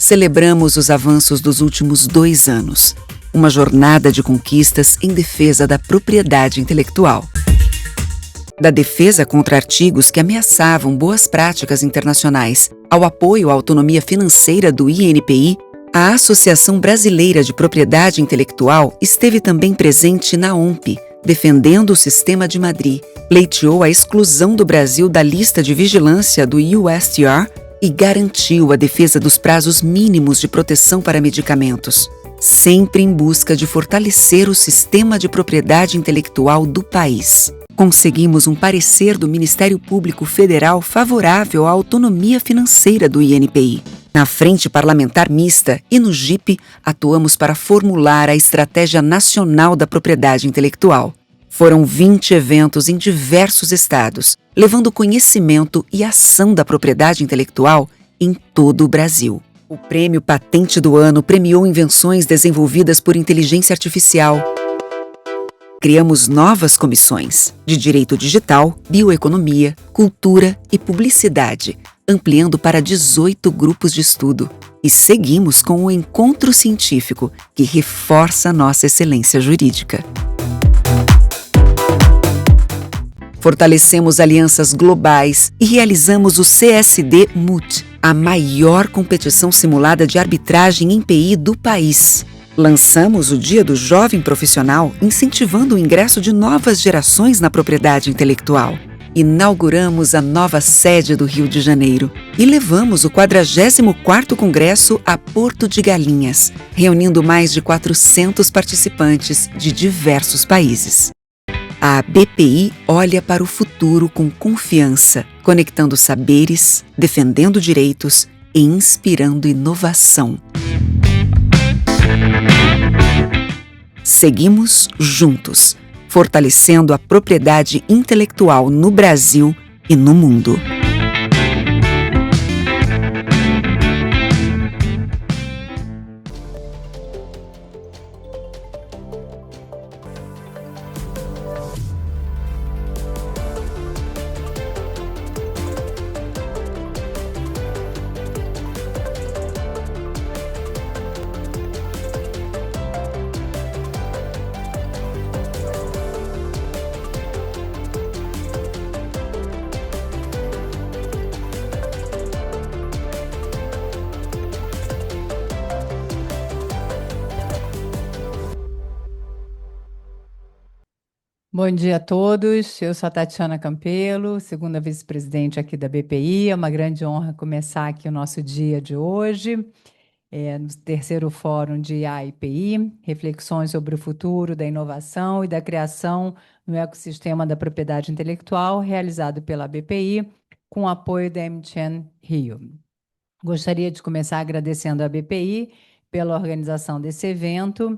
celebramos os avanços dos últimos 2 anos. Uma jornada de conquistas em defesa da propriedade intelectual. Da defesa contra artigos que ameaçavam boas práticas internacionais, ao apoio à autonomia financeira do INPI, a Associação Brasileira de Propriedade Intelectual esteve também presente na OMP, defendendo o sistema de Madrid, pleiteou a exclusão do Brasil da lista de vigilância do USTR e garantiu a defesa dos prazos mínimos de proteção para medicamentos, sempre em busca de fortalecer o sistema de propriedade intelectual do país. Conseguimos um parecer do Ministério Público Federal favorável à autonomia financeira do INPI. Na Frente Parlamentar Mista e no GIP, atuamos para formular a Estratégia Nacional da Propriedade Intelectual. Foram 20 eventos em diversos estados, levando conhecimento e ação da propriedade intelectual em todo o Brasil. O Prêmio Patente do Ano premiou invenções desenvolvidas por inteligência artificial. Criamos novas comissões de Direito Digital, Bioeconomia, Cultura e Publicidade, ampliando para 18 grupos de estudo. E seguimos com o Encontro Científico, que reforça nossa excelência jurídica. Fortalecemos alianças globais e realizamos o CSD MUT, a maior competição simulada de arbitragem em PI do país. Lançamos o Dia do Jovem Profissional, incentivando o ingresso de novas gerações na propriedade intelectual. Inauguramos a nova sede do Rio de Janeiro e levamos o 44º Congresso a Porto de Galinhas, reunindo mais de 400 participantes de diversos países. A BPI olha para o futuro com confiança, conectando saberes, defendendo direitos e inspirando inovação. Seguimos juntos, fortalecendo a propriedade intelectual no Brasil e no mundo. Bom dia a todos, eu sou a Tatiana Campelo, segunda vice-presidente aqui da BPI. É uma grande honra começar aqui o nosso dia de hoje, no terceiro fórum de IAIPI, reflexões sobre o futuro da inovação e da criação no ecossistema da propriedade intelectual, realizado pela BPI, com apoio da MCHAN Rio. Gostaria de começar agradecendo à BPI pela organização desse evento,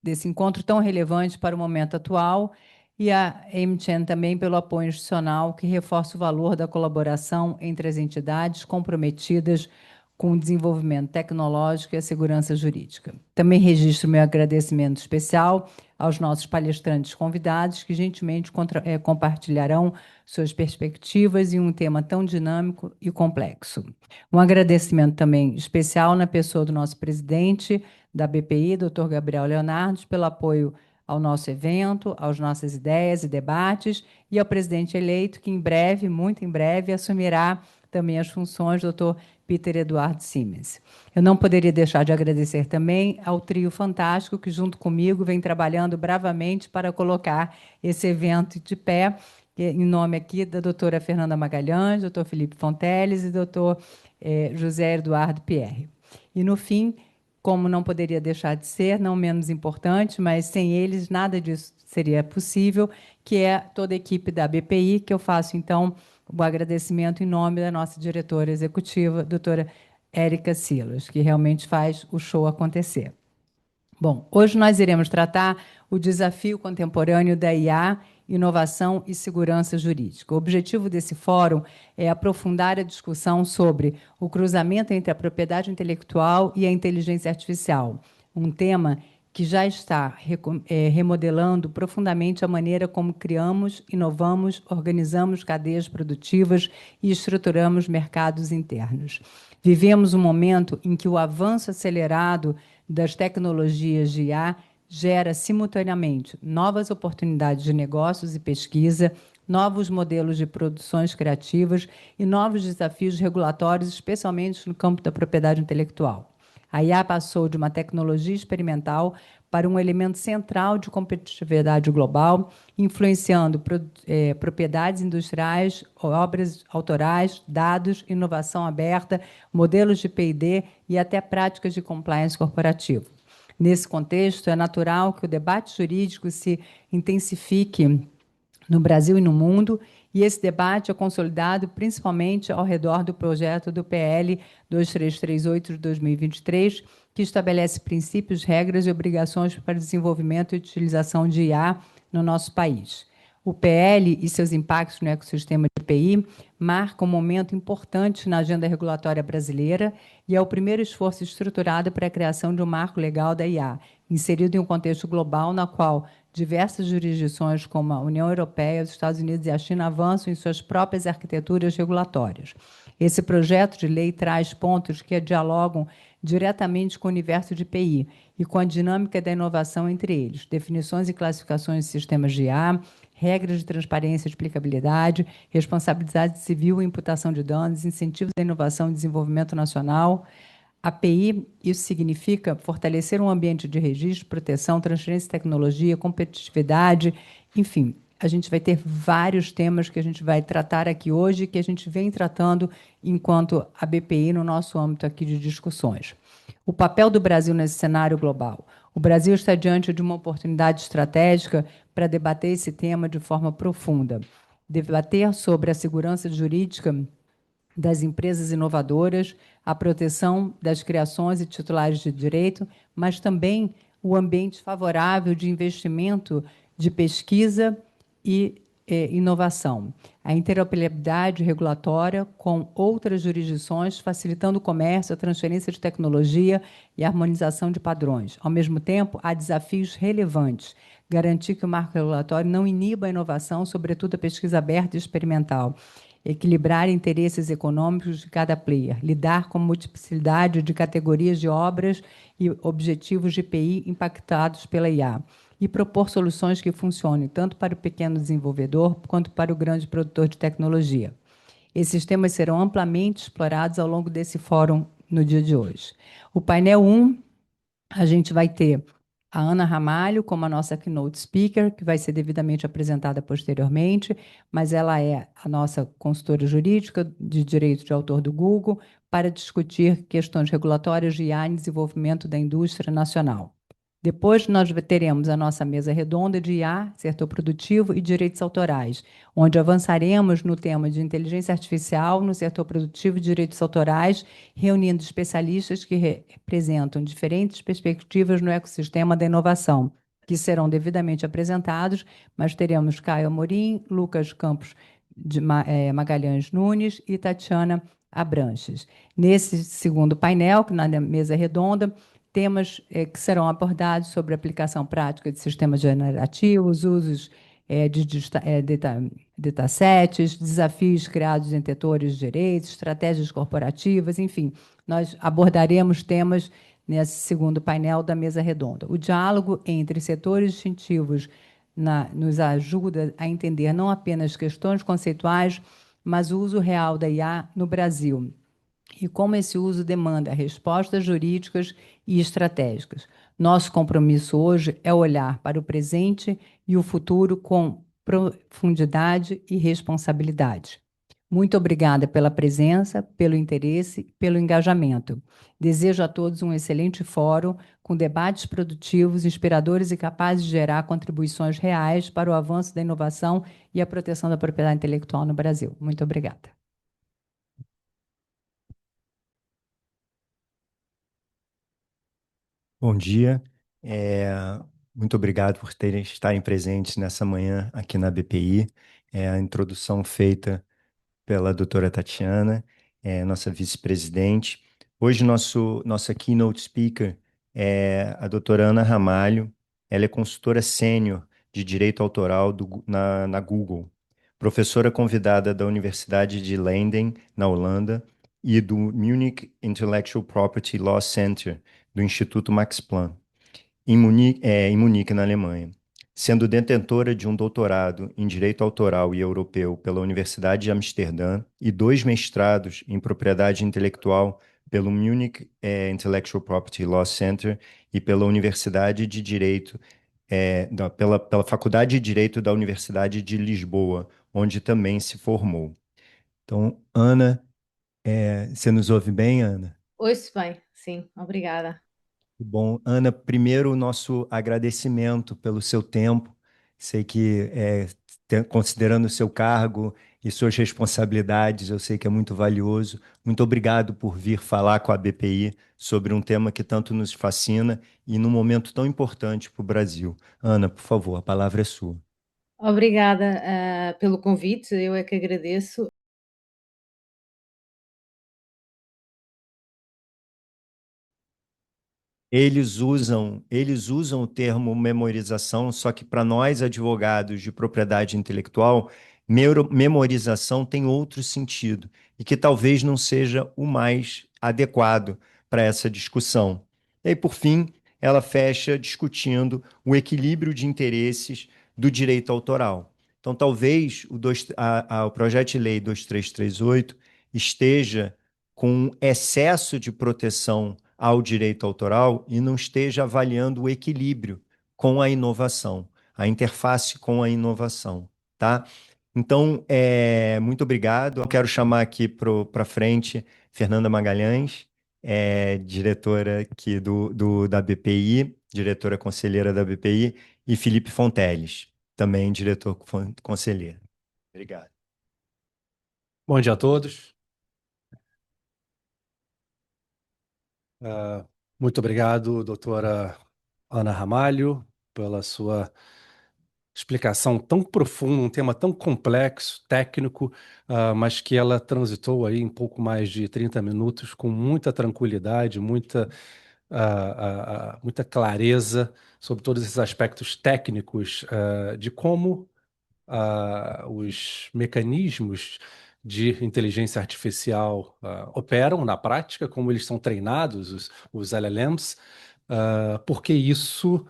desse encontro tão relevante para o momento atual, e a MCHAN também pelo apoio institucional que reforça o valor da colaboração entre as entidades comprometidas com o desenvolvimento tecnológico e a segurança jurídica. Também registro meu agradecimento especial aos nossos palestrantes convidados, que gentilmente compartilharão suas perspectivas em um tema tão dinâmico e complexo. Um agradecimento também especial na pessoa do nosso presidente da BPI, Dr. Gabriel Leonardo, pelo apoio ao nosso evento, às nossas ideias e debates, e ao presidente eleito, que em breve, muito em breve, assumirá também as funções do Dr. Peter Eduardo Siemens. Eu não poderia deixar de agradecer também ao trio fantástico que, junto comigo, vem trabalhando bravamente para colocar esse evento de pé, em nome aqui da doutora Fernanda Magalhães, doutor Felipe Fonteles e doutor José Eduardo Pierre. E, no fim, como não poderia deixar de ser, não menos importante, mas sem eles nada disso seria possível, que é toda a equipe da BPI, que eu faço, então, o agradecimento em nome da nossa diretora executiva, doutora Érica Silas, que realmente faz o show acontecer. Bom, hoje nós iremos tratar o desafio contemporâneo da IA, inovação e segurança jurídica. O objetivo desse fórum é aprofundar a discussão sobre o cruzamento entre a propriedade intelectual e a inteligência artificial, um tema que já está remodelando profundamente a maneira como criamos, inovamos, organizamos cadeias produtivas e estruturamos mercados internos. Vivemos um momento em que o avanço acelerado das tecnologias de IA gera simultaneamente novas oportunidades de negócios e pesquisa, novos modelos de produções criativas e novos desafios regulatórios, especialmente no campo da propriedade intelectual. A IA passou de uma tecnologia experimental para um elemento central de competitividade global, influenciando propriedades industriais, obras autorais, dados, inovação aberta, modelos de P&D e até práticas de compliance corporativo. Nesse contexto, é natural que o debate jurídico se intensifique no Brasil e no mundo, e esse debate é consolidado principalmente ao redor do projeto do PL 2338 de 2023, que estabelece princípios, regras e obrigações para desenvolvimento e utilização de IA no nosso país. O PL e seus impactos no ecossistema de TI marcam um momento importante na agenda regulatória brasileira e é o primeiro esforço estruturado para a criação de um marco legal da IA, inserido em um contexto global na qual diversas jurisdições, como a União Europeia, os Estados Unidos e a China, avançam em suas próprias arquiteturas regulatórias. Esse projeto de lei traz pontos que dialogam diretamente com o universo de PI e com a dinâmica da inovação entre eles, definições e classificações de sistemas de IA, regras de transparência e explicabilidade, responsabilidade civil e imputação de danos, incentivos da inovação e desenvolvimento nacional. API, isso significa fortalecer um ambiente de registro, proteção, transferência de tecnologia, competitividade, enfim. A gente vai ter vários temas que a gente vai tratar aqui hoje, que a gente vem tratando enquanto a BPI no nosso âmbito aqui de discussões. O papel do Brasil nesse cenário global. O Brasil está diante de uma oportunidade estratégica para debater esse tema de forma profunda. Debater sobre a segurança jurídica das empresas inovadoras, a proteção das criações e titulares de direito, mas também o ambiente favorável de investimento de pesquisa e inovação. A interoperabilidade regulatória com outras jurisdições, facilitando o comércio, a transferência de tecnologia e a harmonização de padrões. Ao mesmo tempo, há desafios relevantes. Garantir que o marco regulatório não iniba a inovação, sobretudo a pesquisa aberta e experimental, equilibrar interesses econômicos de cada player, lidar com a multiplicidade de categorias de obras e objetivos de PI impactados pela IA, e propor soluções que funcionem tanto para o pequeno desenvolvedor quanto para o grande produtor de tecnologia. Esses temas serão amplamente explorados ao longo desse fórum no dia de hoje. O painel 1, a gente vai ter a Ana Ramalho como a nossa keynote speaker, que vai ser devidamente apresentada posteriormente, mas ela é a nossa consultora jurídica de direito de autor do Google para discutir questões regulatórias de IA em desenvolvimento da indústria nacional. Depois, nós teremos a nossa mesa redonda de IA, setor produtivo e direitos autorais, onde avançaremos no tema de inteligência artificial no setor produtivo e direitos autorais, reunindo especialistas que representam diferentes perspectivas no ecossistema da inovação, que serão devidamente apresentados, mas teremos Caio Amorim, Lucas Campos de Magalhães Nunes e Tatiana Abranches. Nesse segundo painel, que na mesa redonda, temas que serão abordados sobre a aplicação prática de sistemas generativos, usos de datasets, desafios criados em setores de direitos, estratégias corporativas, enfim, nós abordaremos temas nesse segundo painel da mesa redonda. O diálogo entre setores distintivos nos ajuda a entender não apenas questões conceituais, mas o uso real da IA no Brasil e como esse uso demanda respostas jurídicas e estratégicas. Nosso compromisso hoje é olhar para o presente e o futuro com profundidade e responsabilidade. Muito obrigada pela presença, pelo interesse, pelo engajamento. Desejo a todos um excelente fórum, com debates produtivos, inspiradores e capazes de gerar contribuições reais para o avanço da inovação e a proteção da propriedade intelectual no Brasil. Muito obrigada. Bom dia. Muito obrigado por estarem presentes nessa manhã aqui na BPI. A introdução feita pela doutora Tatiana, nossa vice-presidente. Hoje, nossa keynote speaker é a doutora Ana Ramalho. Ela é consultora sênior de Direito Autoral na Google, professora convidada da Universidade de Leiden, na Holanda, e do Munich Intellectual Property Law Center, do Instituto Max Planck, em Munique, na Alemanha. Sendo detentora de um doutorado em Direito Autoral e Europeu pela Universidade de Amsterdã e 2 mestrados em Propriedade Intelectual pelo Munich Intellectual Property Law Center e pela Universidade de Direito, pela Faculdade de Direito da Universidade de Lisboa, onde também se formou. Então, Ana, você nos ouve bem, Ana? Ouço bem, sim, obrigada. Bom, Ana, primeiro o nosso agradecimento pelo seu tempo. Sei que, considerando o seu cargo e suas responsabilidades, eu sei que é muito valioso. Muito obrigado por vir falar com a BPI sobre um tema que tanto nos fascina e num momento tão importante para o Brasil. Ana, por favor, a palavra é sua. Obrigada, pelo convite, eu é que agradeço. Eles usam o termo memorização, só que para nós, advogados de propriedade intelectual, memorização tem outro sentido e que talvez não seja o mais adequado para essa discussão. E aí, por fim, ela fecha discutindo o equilíbrio de interesses do direito autoral. Então, talvez o projeto de lei 2338 esteja com excesso de proteção ao direito autoral e não esteja avaliando o equilíbrio com a inovação, a interface com a inovação, tá? Então, muito obrigado. Eu quero chamar aqui para frente Fernanda Magalhães, diretora aqui da BPI, diretora conselheira da BPI, e Felipe Fonteles, também diretor conselheiro. Obrigado. Bom dia a todos. Muito obrigado, doutora Ana Ramalho, pela sua explicação tão profunda, um tema tão complexo, técnico, mas que ela transitou aí em pouco mais de 30 minutos com muita tranquilidade, muita clareza sobre todos esses aspectos técnicos, de como os mecanismos de inteligência artificial operam na prática, como eles são treinados, os LLMs, porque isso,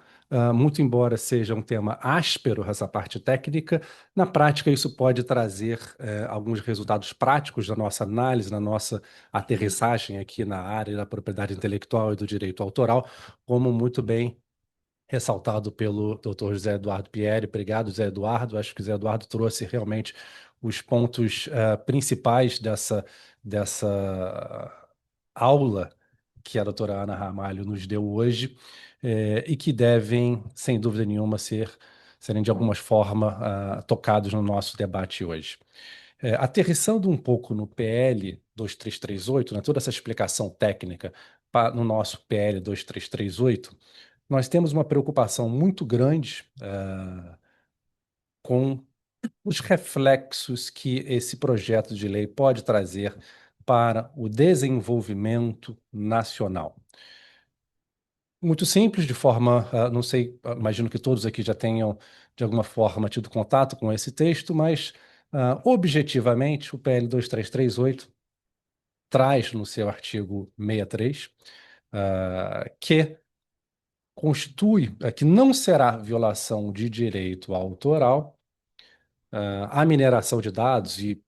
muito embora seja um tema áspero, essa parte técnica, na prática isso pode trazer alguns resultados práticos da nossa análise, na nossa aterrissagem aqui na área da propriedade intelectual e do direito autoral, como muito bem ressaltado pelo Dr. José Eduardo Pieri. Obrigado, José Eduardo. Acho que o José Eduardo trouxe realmente os pontos principais dessa aula que a doutora Ana Ramalho nos deu hoje, e que devem, sem dúvida nenhuma, serem de alguma forma tocados no nosso debate hoje. Aterrissando um pouco no PL 2338, né, toda essa explicação técnica no nosso PL 2338, nós temos uma preocupação muito grande com os reflexos que esse projeto de lei pode trazer para o desenvolvimento nacional. Muito simples, de forma, não sei, imagino que todos aqui já tenham, de alguma forma, tido contato com esse texto, mas, objetivamente, o PL 2338 traz no seu artigo 63 que constitui que não será violação de direito autoral a mineração de dados e,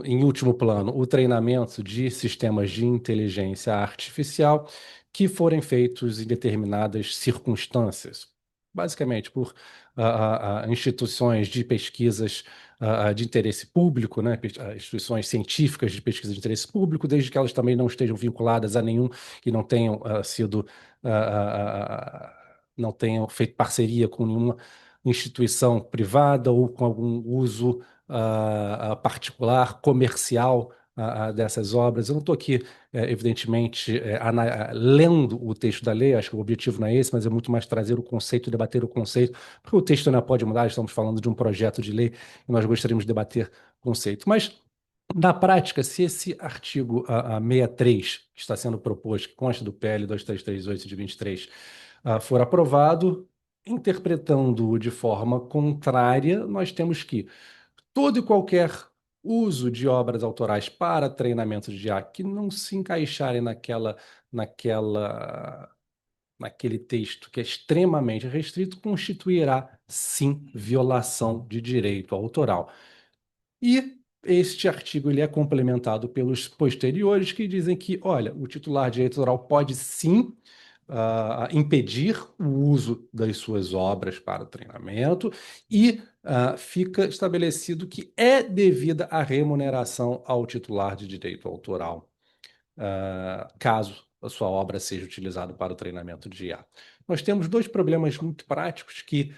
em último plano, o treinamento de sistemas de inteligência artificial que forem feitos em determinadas circunstâncias, basicamente por instituições de pesquisas de interesse público, né, instituições científicas de pesquisa de interesse público, desde que elas também não estejam vinculadas a nenhum e não tenham não tenham feito parceria com nenhuma instituição privada ou com algum uso particular, comercial dessas obras. Eu não estou aqui, evidentemente, lendo o texto da lei, acho que o objetivo não é esse, mas é muito mais trazer o conceito, debater o conceito, porque o texto não pode mudar, estamos falando de um projeto de lei e nós gostaríamos de debater o conceito. Mas, na prática, se esse artigo 63, que está sendo proposto, que consta do PL 2338 de 23, for aprovado, interpretando-o de forma contrária, nós temos que todo e qualquer uso de obras autorais para treinamento de IA que não se encaixarem naquela, naquele texto que é extremamente restrito, constituirá, sim, violação de direito autoral. E este artigo ele é complementado pelos posteriores que dizem que, olha, o titular de direito autoral pode sim impedir o uso das suas obras para o treinamento e fica estabelecido que é devida a remuneração ao titular de direito autoral, caso a sua obra seja utilizada para o treinamento de IA. Nós temos dois problemas muito práticos que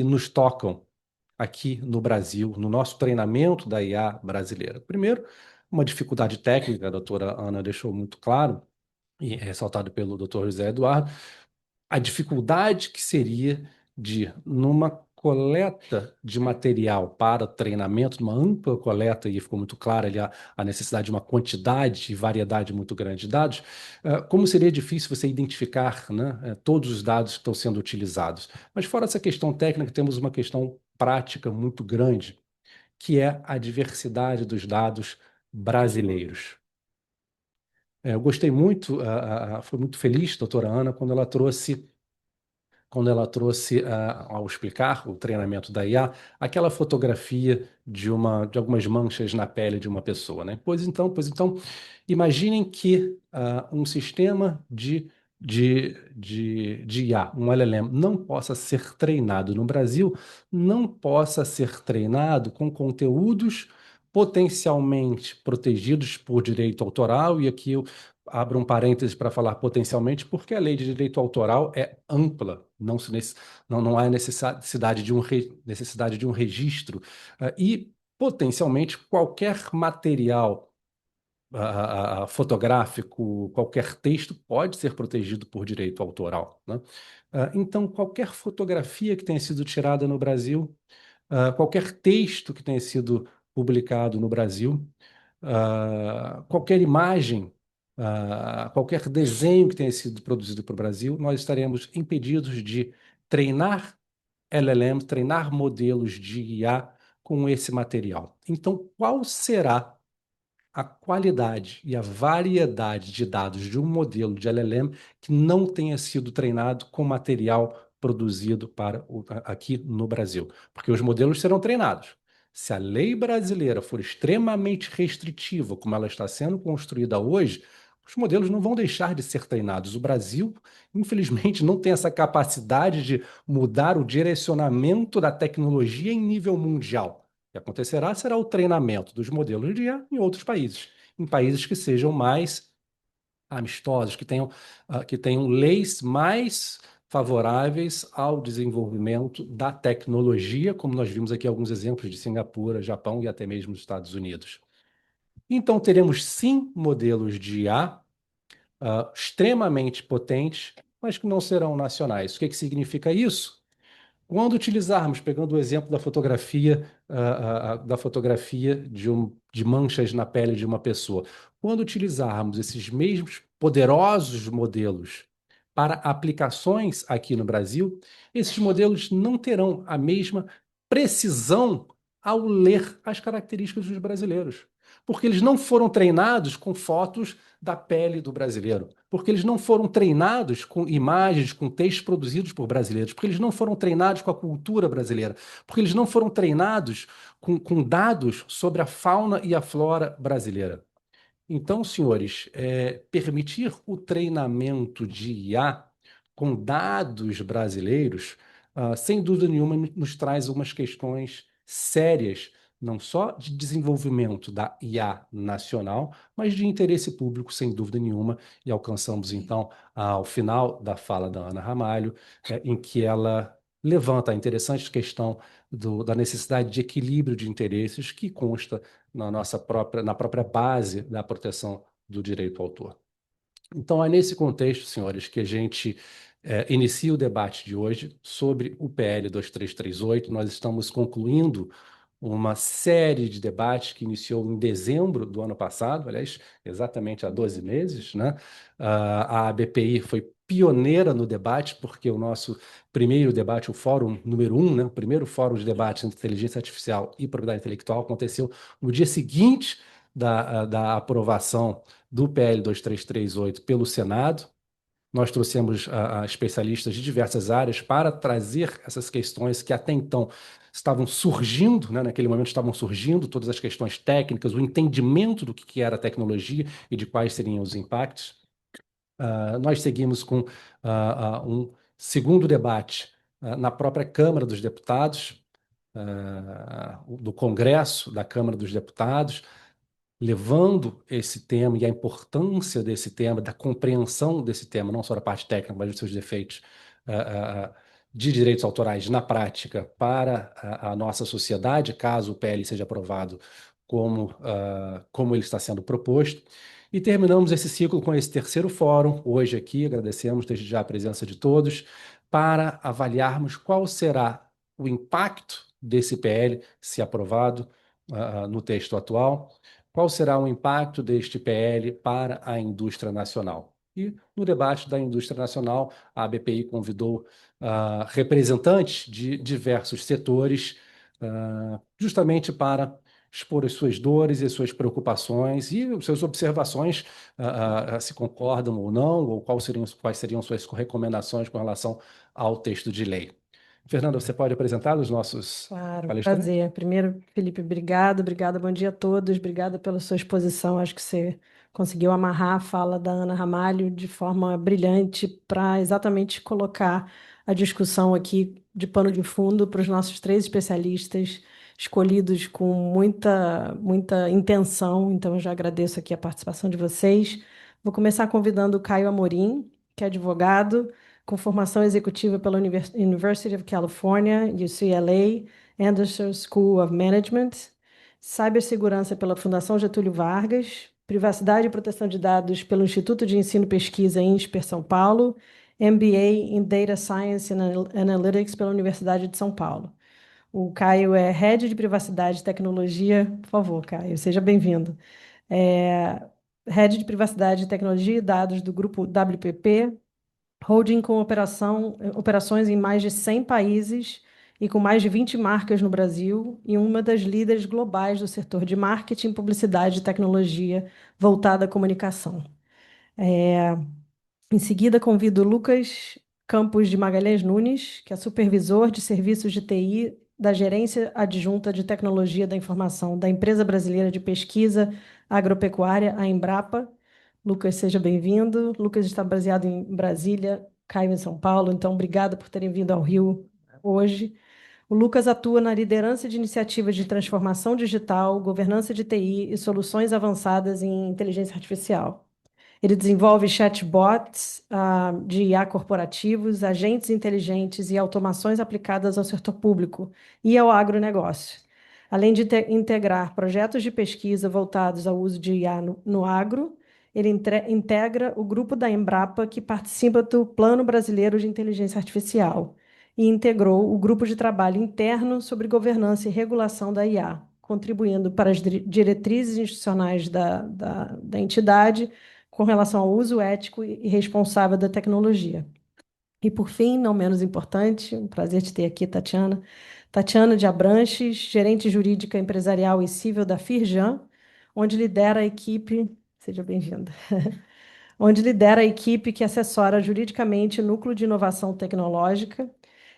nos tocam aqui no Brasil, no nosso treinamento da IA brasileira. Primeiro, uma dificuldade técnica, a doutora Ana deixou muito claro, e ressaltado pelo doutor José Eduardo, a dificuldade que seria de, numa coleta de material para treinamento, numa ampla coleta, e ficou muito clara ali a necessidade de uma quantidade e variedade muito grande de dados, como seria difícil você identificar, né, todos os dados que estão sendo utilizados. Mas fora essa questão técnica, temos uma questão prática muito grande, que é a diversidade dos dados brasileiros. Eu gostei muito, fui muito feliz, doutora Ana, quando ela trouxe, ao explicar o treinamento da IA, aquela fotografia de algumas manchas na pele de uma pessoa, né? Pois então, imaginem que um sistema de IA, um LLM, não possa ser treinado no Brasil, não possa ser treinado com conteúdos potencialmente protegidos por direito autoral, e aqui eu abro um parêntese para falar potencialmente, porque a lei de direito autoral é ampla, não há necessidade de um registro, e potencialmente qualquer material fotográfico, qualquer texto pode ser protegido por direito autoral, né? Então, qualquer fotografia que tenha sido tirada no Brasil, qualquer texto que tenha sido publicado no Brasil, qualquer imagem, qualquer desenho que tenha sido produzido para o Brasil, nós estaremos impedidos de treinar LLM, treinar modelos de IA com esse material. Então, qual será a qualidade e a variedade de dados de um modelo de LLM que não tenha sido treinado com material produzido aqui no Brasil? Porque os modelos serão treinados. Se a lei brasileira for extremamente restritiva, como ela está sendo construída hoje, os modelos não vão deixar de ser treinados. O Brasil, infelizmente, não tem essa capacidade de mudar o direcionamento da tecnologia em nível mundial. O que acontecerá será o treinamento dos modelos de IA em outros países, em países que sejam mais amistosos, que tenham leis mais favoráveis ao desenvolvimento da tecnologia, como nós vimos aqui alguns exemplos de Singapura, Japão e até mesmo os Estados Unidos. Então, teremos sim modelos de IA extremamente potentes, mas que não serão nacionais. O que significa isso? Quando utilizarmos, pegando o exemplo da fotografia de manchas na pele de uma pessoa, quando utilizarmos esses mesmos poderosos modelos para aplicações aqui no Brasil, esses modelos não terão a mesma precisão ao ler as características dos brasileiros, porque eles não foram treinados com fotos da pele do brasileiro, porque eles não foram treinados com imagens, com textos produzidos por brasileiros, porque eles não foram treinados com a cultura brasileira, porque eles não foram treinados com dados sobre a fauna e a flora brasileira. Então, senhores, permitir o treinamento de IA com dados brasileiros, sem dúvida nenhuma, nos traz algumas questões sérias, não só de desenvolvimento da IA nacional, mas de interesse público, sem dúvida nenhuma, e alcançamos, então, ao final da fala da Ana Ramalho, em que ela levanta a interessante questão da necessidade de equilíbrio de interesses que consta na própria base da proteção do direito ao autor. Então, é nesse contexto, senhores, que a gente inicia o debate de hoje sobre o PL 2338. Nós estamos concluindo uma série de debates que iniciou em dezembro do ano passado, aliás, exatamente há 12 meses, né? A BPI foi pioneira no debate, porque o nosso primeiro debate, o fórum número 1, né? O primeiro fórum de debate entre inteligência artificial e propriedade intelectual, aconteceu no dia seguinte da aprovação do PL 2338 pelo Senado. Nós trouxemos especialistas de diversas áreas para trazer essas questões que até então estavam surgindo, né? Naquele momento estavam surgindo todas as questões técnicas, o entendimento do que era a tecnologia e de quais seriam os impactos. Nós seguimos com um segundo debate na própria Câmara dos Deputados, do Congresso da Câmara dos Deputados, levando esse tema e a importância desse tema, da compreensão desse tema, não só da parte técnica, mas dos seus defeitos de direitos autorais na prática para a nossa sociedade, caso o PL seja aprovado como ele está sendo proposto. E terminamos esse ciclo com esse terceiro fórum, hoje aqui, agradecemos desde já a presença de todos, para avaliarmos qual será o impacto desse PL, se aprovado no texto atual, qual será o impacto deste PL para a indústria nacional. E no debate da indústria nacional, a BPI convidou representantes de diversos setores, justamente para expor as suas dores e as suas preocupações e as suas observações, se concordam ou não, ou quais seriam suas recomendações com relação ao texto de lei. Fernanda, você pode apresentar os nossos Claro, palestrantes? prazer. Primeiro, Felipe, obrigada, bom dia a todos, obrigada pela sua exposição. Acho que você conseguiu amarrar a fala da Ana Ramalho de forma brilhante para exatamente colocar a discussão aqui de pano de fundo para os nossos três especialistas, escolhidos com muita intenção. Então, eu já agradeço aqui a participação de vocês. Vou começar convidando o Caio Amorim, que é advogado, com formação executiva pela University of California, UCLA, Anderson School of Management, cibersegurança pela Fundação Getúlio Vargas, privacidade e proteção de dados pelo Instituto de Ensino e Pesquisa INSPER São Paulo, MBA em Data Science and Analytics pela Universidade de São Paulo. O Caio é Head de Privacidade e Tecnologia. Por favor, Caio, seja bem-vindo. Head de Privacidade, Tecnologia e Dados do grupo WPP, holding com operações em mais de 100 países e com mais de 20 marcas no Brasil, e uma das líderes globais do setor de marketing, publicidade e tecnologia voltada à comunicação. Em seguida, convido o Lucas Campos de Magalhães Nunes, que é supervisor de serviços de TI da Gerência Adjunta de Tecnologia da Informação da Empresa Brasileira de Pesquisa Agropecuária, a Embrapa. Lucas, seja bem-vindo. Lucas está baseado em Brasília, Caio em São Paulo, então obrigada por terem vindo ao Rio hoje. O Lucas atua na liderança de iniciativas de transformação digital, governança de TI e soluções avançadas em inteligência artificial. Ele desenvolve chatbots de IA corporativos, agentes inteligentes e automações aplicadas ao setor público e ao agronegócio, além de integrar projetos de pesquisa voltados ao uso de IA no agro. Ele integra o grupo da Embrapa, que participa do Plano Brasileiro de Inteligência Artificial, e integrou o grupo de trabalho interno sobre governança e regulação da IA, contribuindo para as diretrizes institucionais da entidade com relação ao uso ético e responsável da tecnologia. E, por fim, não menos importante, um prazer te ter aqui, Tatiana. Tatiana de Abranches, gerente jurídica empresarial e civil da Firjan, onde lidera a equipe... Seja bem-vinda. Onde lidera a equipe que assessora juridicamente o Núcleo de Inovação Tecnológica.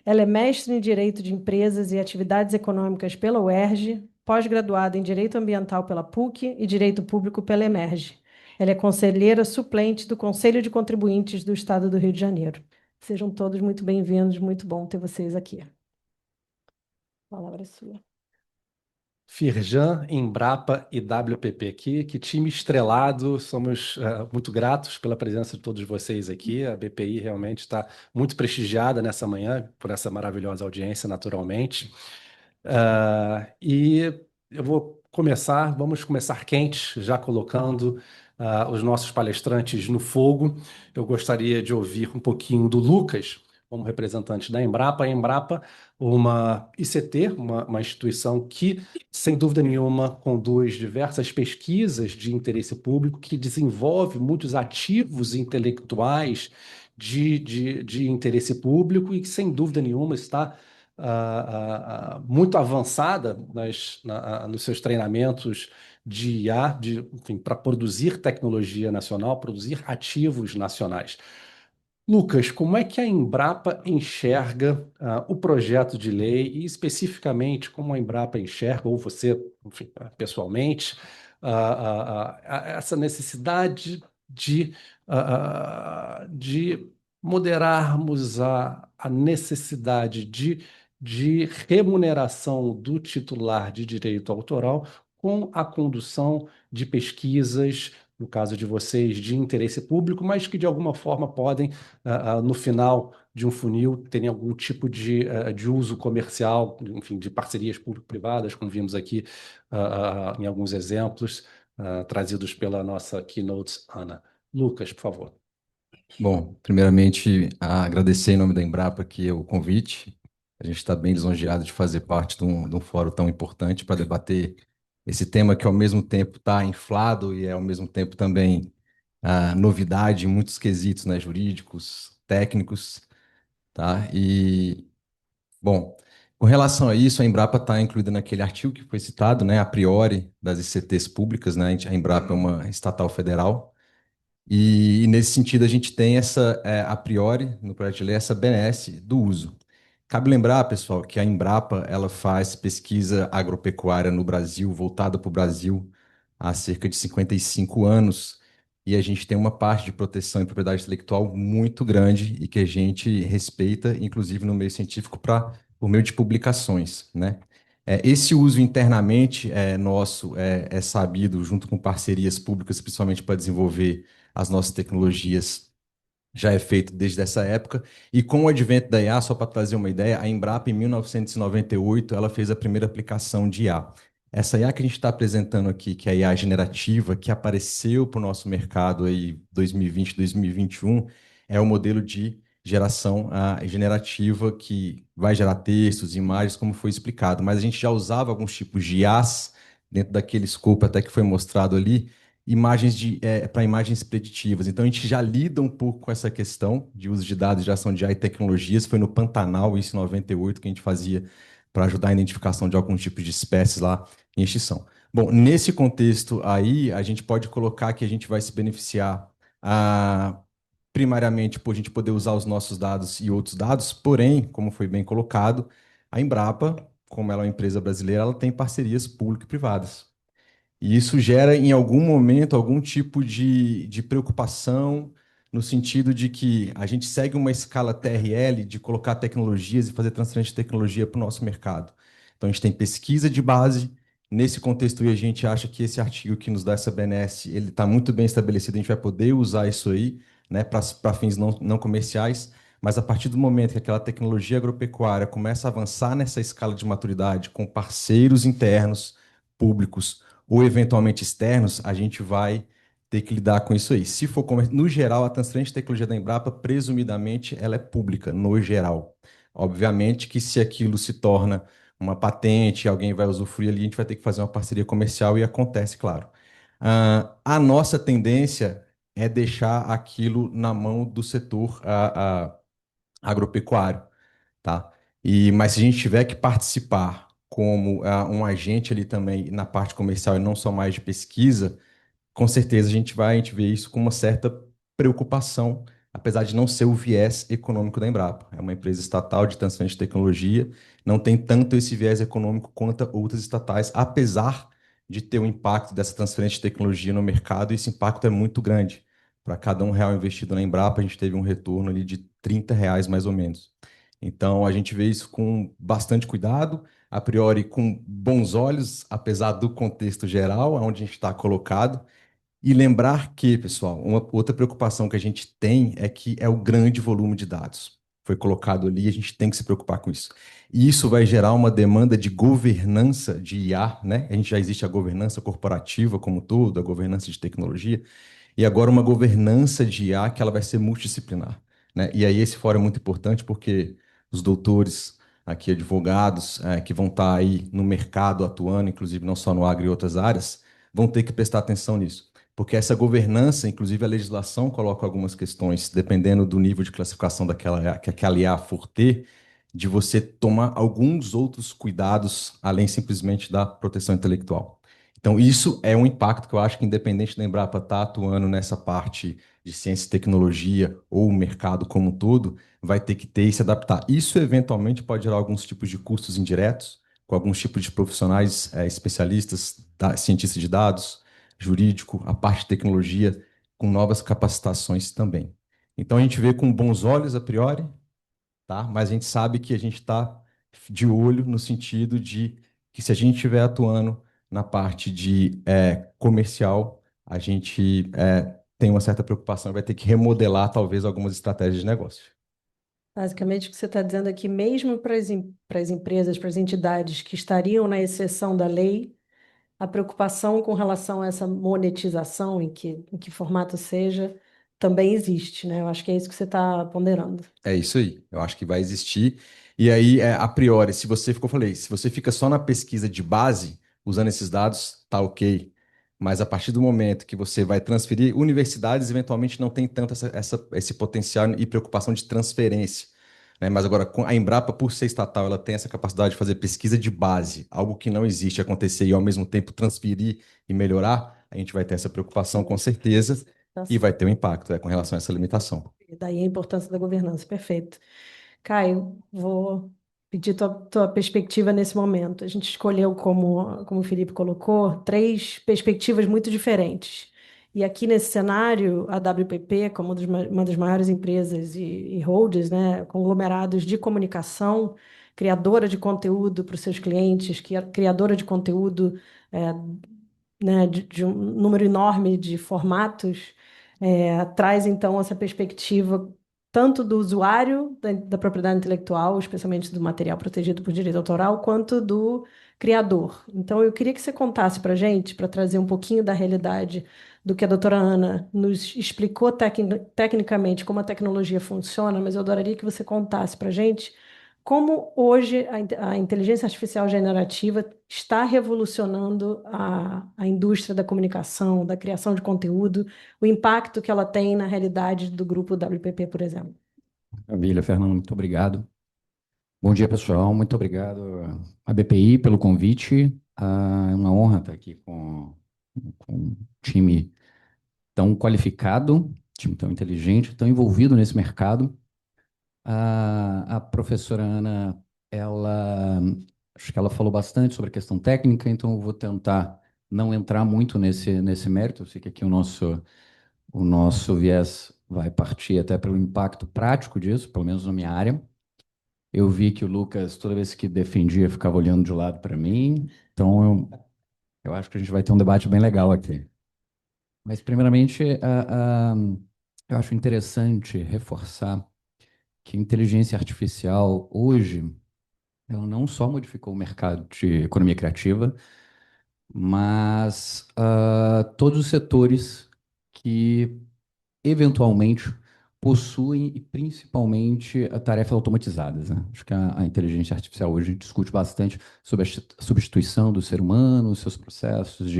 Ela é mestre em Direito de Empresas e Atividades Econômicas pela UERJ, pós-graduada em Direito Ambiental pela PUC e Direito Público pela EMERGE. Ela é conselheira suplente do Conselho de Contribuintes do Estado do Rio de Janeiro. Sejam todos muito bem-vindos, muito bom ter vocês aqui. A palavra é sua. Firjan, Embrapa e WPP aqui, que time estrelado, somos muito gratos pela presença de todos vocês aqui. A BPI realmente está muito prestigiada nessa manhã por essa maravilhosa audiência, naturalmente. E vamos começar quentes, já colocando os nossos palestrantes no fogo. Eu gostaria de ouvir um pouquinho do Lucas, como representante da Embrapa. A Embrapa, uma ICT, uma instituição que, sem dúvida nenhuma, conduz diversas pesquisas de interesse público, que desenvolve muitos ativos intelectuais de interesse público e que, sem dúvida nenhuma, está muito avançada nos seus treinamentos de IA, enfim, para produzir tecnologia nacional, produzir ativos nacionais. Lucas, como é que a Embrapa enxerga o projeto de lei e, especificamente, como a Embrapa enxerga, ou você, enfim, pessoalmente, essa necessidade de moderarmos a necessidade de remuneração do titular de direito autoral com a condução de pesquisas, no caso de vocês, de interesse público, mas que de alguma forma podem no final de um funil, terem algum tipo de uso comercial, enfim, de parcerias público-privadas, como vimos aqui em alguns exemplos trazidos pela nossa keynote, Ana. Lucas, por favor. Bom, primeiramente, agradecer em nome da Embrapa aqui o convite. A gente está bem lisonjeado de fazer parte de um fórum tão importante para debater esse tema que, ao mesmo tempo, está inflado e, ao mesmo tempo, também novidade em muitos quesitos, né, jurídicos, técnicos, tá? E, bom, com relação a isso, a Embrapa está incluída naquele artigo que foi citado, né, a priori, das ICTs públicas, né? A Embrapa é uma estatal federal. E nesse sentido, a gente tem essa, a priori, no projeto de lei, essa benesse do uso. Cabe lembrar, pessoal, que a Embrapa ela faz pesquisa agropecuária no Brasil, voltada para o Brasil, há cerca de 55 anos, e a gente tem uma parte de proteção e propriedade intelectual muito grande e que a gente respeita, inclusive no meio científico, por meio de publicações, né? Esse uso internamente nosso é sabido, junto com parcerias públicas, principalmente para desenvolver as nossas tecnologias, já é feito desde essa época. E com o advento da IA, só para trazer uma ideia, a Embrapa, em 1998, ela fez a primeira aplicação de IA. Essa IA que a gente está apresentando aqui, que é a IA generativa, que apareceu para o nosso mercado aí 2020, 2021, é o modelo de geração generativa que vai gerar textos, imagens, como foi explicado. Mas a gente já usava alguns tipos de IAs dentro daquele escopo até que foi mostrado ali, imagens para imagens preditivas. Então, a gente já lida um pouco com essa questão de uso de dados, geração de AI e tecnologias. Foi no Pantanal, isso em 98, que a gente fazia para ajudar a identificação de alguns tipos de espécies lá em extinção. Bom, nesse contexto aí, a gente pode colocar que a gente vai se beneficiar primariamente por a gente poder usar os nossos dados e outros dados, porém, como foi bem colocado, a Embrapa, como ela é uma empresa brasileira, ela tem parcerias público e privadas. E isso gera, em algum momento, algum tipo de preocupação, no sentido de que a gente segue uma escala TRL de colocar tecnologias e fazer transferência de tecnologia para o nosso mercado. Então, a gente tem pesquisa de base. Nesse contexto, a gente acha que esse artigo que nos dá essa benesse, ele está muito bem estabelecido, a gente vai poder usar isso aí, né, para fins não comerciais. Mas a partir do momento que aquela tecnologia agropecuária começa a avançar nessa escala de maturidade com parceiros internos, públicos, ou eventualmente externos, a gente vai ter que lidar com isso aí. Se for no geral, a transferência de tecnologia da Embrapa, presumidamente, ela é pública, no geral. Obviamente que se aquilo se torna uma patente, alguém vai usufruir ali, a gente vai ter que fazer uma parceria comercial e acontece, claro. A nossa tendência é deixar aquilo na mão do setor agropecuário, tá? Mas se a gente tiver que participar como um agente ali também na parte comercial e não só mais de pesquisa, com certeza a gente vê isso com uma certa preocupação, apesar de não ser o viés econômico da Embrapa. É uma empresa estatal de transferência de tecnologia, não tem tanto esse viés econômico quanto outras estatais, apesar de ter o impacto dessa transferência de tecnologia no mercado, e esse impacto é muito grande. Para cada R$ 1 investido na Embrapa, a gente teve um retorno ali de R$ 30 mais ou menos. Então, a gente vê isso com bastante cuidado, a priori com bons olhos, apesar do contexto geral, onde a gente está colocado. E lembrar que, pessoal, uma outra preocupação que a gente tem é que é o grande volume de dados. Foi colocado ali, a gente tem que se preocupar com isso. E isso vai gerar uma demanda de governança de IA, né? A gente já existe a governança corporativa como um todo, a governança de tecnologia, e agora uma governança de IA que ela vai ser multidisciplinar. né? E aí esse fórum é muito importante porque os doutores aqui, advogados, que vão estar aí no mercado atuando, inclusive não só no agro e outras áreas, vão ter que prestar atenção nisso. Porque essa governança, inclusive a legislação coloca algumas questões, dependendo do nível de classificação daquela que aquela IA for ter, de você tomar alguns outros cuidados além simplesmente da proteção intelectual. Então, isso é um impacto que eu acho que, independente da Embrapa estar atuando nessa parte de ciência e tecnologia ou o mercado como um todo, vai ter que ter e se adaptar. Isso, eventualmente, pode gerar alguns tipos de custos indiretos, com alguns tipos de profissionais especialistas, cientistas de dados, jurídico, a parte de tecnologia, com novas capacitações também. Então, a gente vê com bons olhos, a priori, tá? Mas a gente sabe que a gente está de olho no sentido de que se a gente estiver atuando na parte de comercial, a gente tem uma certa preocupação e vai ter que remodelar talvez algumas estratégias de negócio. Basicamente, o que você está dizendo é que mesmo para as empresas, para as entidades que estariam na exceção da lei, a preocupação com relação a essa monetização, em que formato seja, também existe, né? Eu acho que é isso que você está ponderando. É isso aí. Eu acho que vai existir. E aí, a priori, se você ficou, falei, se você fica só na pesquisa de base, usando esses dados, tá ok. Mas a partir do momento que você vai transferir, universidades eventualmente não têm tanto esse potencial e preocupação de transferência, né? Mas agora, com a Embrapa, por ser estatal, ela tem essa capacidade de fazer pesquisa de base, algo que não existe acontecer e ao mesmo tempo transferir e melhorar, a gente vai ter essa preocupação com certeza Tá e vai ter um impacto, com relação a essa limitação. E daí a importância da governança, perfeito. Caio, vou pedir tua perspectiva nesse momento. A gente escolheu, como o Felipe colocou, três perspectivas muito diferentes. E aqui nesse cenário, a WPP, como uma das maiores empresas e holders, né, conglomerados de comunicação, criadora de conteúdo para os seus clientes, criadora de conteúdo, né, de um número enorme de formatos, traz então essa perspectiva tanto do usuário da propriedade intelectual, especialmente do material protegido por direito autoral, quanto do criador. Então, eu queria que você contasse para a gente, para trazer um pouquinho da realidade do que a doutora Ana nos explicou tecnicamente como a tecnologia funciona, mas eu adoraria que você contasse para a gente como hoje a inteligência artificial generativa está revolucionando a indústria da comunicação, da criação de conteúdo, o impacto que ela tem na realidade do grupo WPP, por exemplo? Maravilha, Fernando, muito obrigado. Bom dia, pessoal. Muito obrigado à BPI pelo convite. É uma honra estar aqui com um time tão qualificado, time tão inteligente, tão envolvido nesse mercado. A professora Ana, acho que ela falou bastante sobre a questão técnica, então eu vou tentar não entrar muito nesse mérito. Eu sei que aqui o nosso viés vai partir até pelo impacto prático disso, pelo menos na minha área. Eu vi que o Lucas, toda vez que defendia, ficava olhando de lado para mim. Então, eu acho que a gente vai ter um debate bem legal aqui. Mas, primeiramente, eu acho interessante reforçar que a inteligência artificial, hoje, ela não só modificou o mercado de economia criativa, mas todos os setores que eventualmente possuem e principalmente tarefas automatizadas, né? Acho que a inteligência artificial hoje discute bastante sobre a substituição do ser humano, os seus processos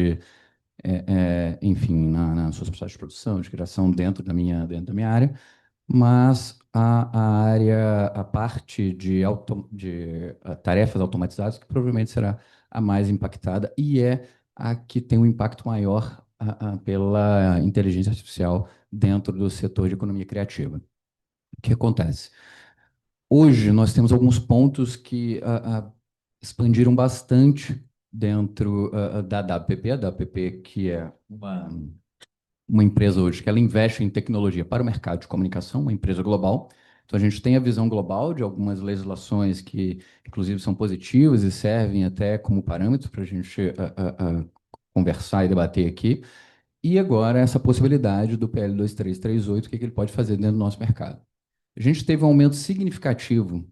enfim, nas suas processos de produção, de criação dentro da minha área, mas a parte de tarefas automatizadas que provavelmente será a mais impactada e é a que tem um impacto maior pela inteligência artificial dentro do setor de economia criativa. O que acontece? Hoje nós temos alguns pontos que expandiram bastante dentro da WPP, a WPP que é uma empresa hoje que ela investe em tecnologia para o mercado de comunicação, uma empresa global. Então, a gente tem a visão global de algumas legislações que, inclusive, são positivas e servem até como parâmetro para a gente conversar e debater aqui. E agora, essa possibilidade do PL 2338, o que ele pode fazer dentro do nosso mercado. A gente teve um aumento significativo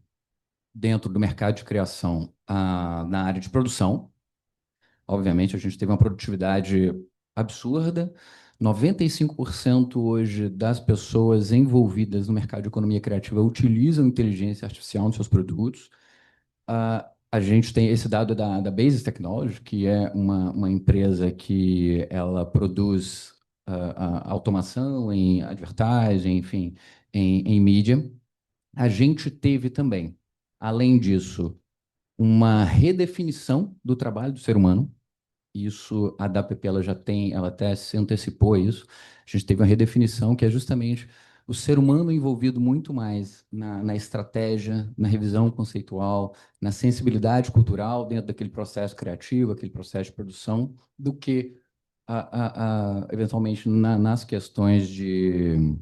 dentro do mercado de criação na área de produção. Obviamente, a gente teve uma produtividade absurda 95% hoje das pessoas envolvidas no mercado de economia criativa utilizam inteligência artificial nos seus produtos. A gente tem esse dado da Basis Technology, que é uma empresa que ela produz automação em advertising, enfim, em mídia. A gente teve também, além disso, uma redefinição do trabalho do ser humano. Isso, a DAPP, ela até se antecipou a isso. A gente teve uma redefinição que é justamente o ser humano envolvido muito mais na estratégia, na revisão conceitual, na sensibilidade cultural dentro daquele processo criativo, aquele processo de produção, do que, eventualmente, nas questões de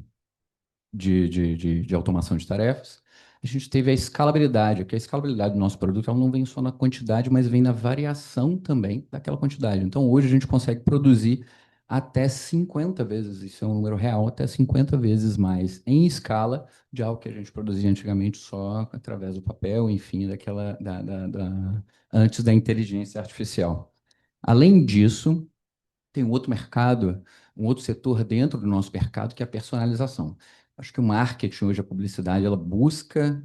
automação de tarefas. A gente teve a escalabilidade, que a escalabilidade do nosso produto ela não vem só na quantidade, mas vem na variação também daquela quantidade. Então, hoje a gente consegue produzir até 50 vezes, isso é um número real, até 50 vezes mais em escala de algo que a gente produzia antigamente só através do papel, enfim, antes da inteligência artificial. Além disso, tem um outro mercado, um outro setor dentro do nosso mercado, que é a personalização. Acho que o marketing hoje, a publicidade, ela busca,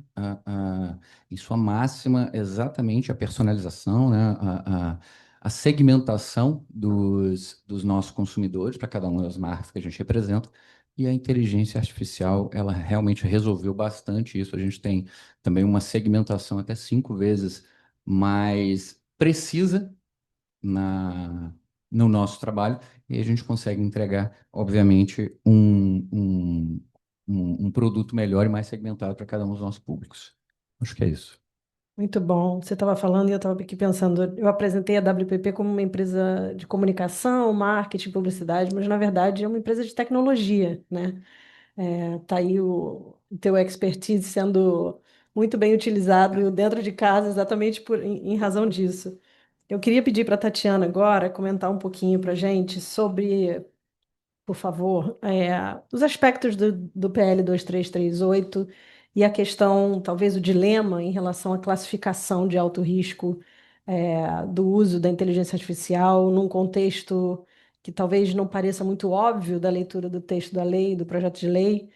em sua máxima, exatamente a personalização, né? A segmentação dos nossos consumidores, para cada uma das marcas que a gente representa, e a inteligência artificial, ela realmente resolveu bastante isso. A gente tem também uma segmentação até 5 vezes mais precisa no nosso trabalho, e a gente consegue entregar, obviamente, um produto melhor e mais segmentado para cada um dos nossos públicos. Acho que é isso. Muito bom. Você estava falando e eu estava aqui pensando. Eu apresentei a WPP como uma empresa de comunicação, marketing, publicidade, mas na verdade é uma empresa de tecnologia, né? Tá aí o teu expertise sendo muito bem utilizado dentro de casa, exatamente em razão disso. Eu queria pedir para a Tatiana agora comentar um pouquinho para a gente sobre, por favor, os aspectos do PL 2338 e a questão, talvez o dilema em relação à classificação de alto risco, do uso da inteligência artificial num contexto que talvez não pareça muito óbvio da leitura do texto da lei, do projeto de lei,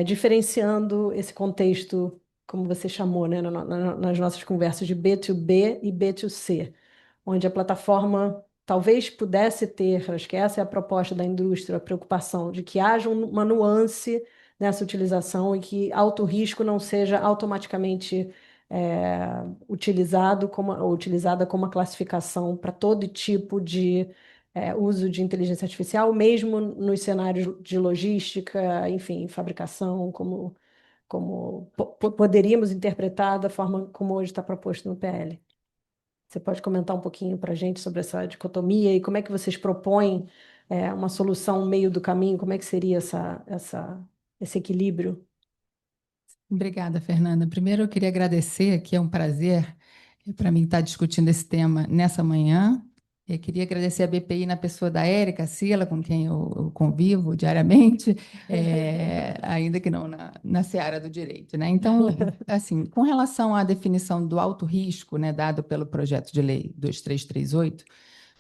diferenciando esse contexto, como você chamou, né, nas nossas conversas de B2B e B2C, onde a plataforma talvez pudesse ter, acho que essa é a proposta da indústria, a preocupação de que haja uma nuance nessa utilização e que alto risco não seja automaticamente utilizada como uma classificação para todo tipo de uso de inteligência artificial, mesmo nos cenários de logística, enfim, fabricação, como poderíamos interpretar da forma como hoje está proposto no PL. Você pode comentar um pouquinho para a gente sobre essa dicotomia e como é que vocês propõem uma solução no meio do caminho? Como é que seria esse equilíbrio? Obrigada, Fernanda. Primeiro, eu queria agradecer, que é um prazer para mim estar discutindo esse tema nessa manhã. Eu queria agradecer a BPI na pessoa da Érica Sila, com quem eu convivo diariamente, ainda que não na seara do direito, né? Então, assim, com relação à definição do alto risco, né, dado pelo projeto de lei 2338,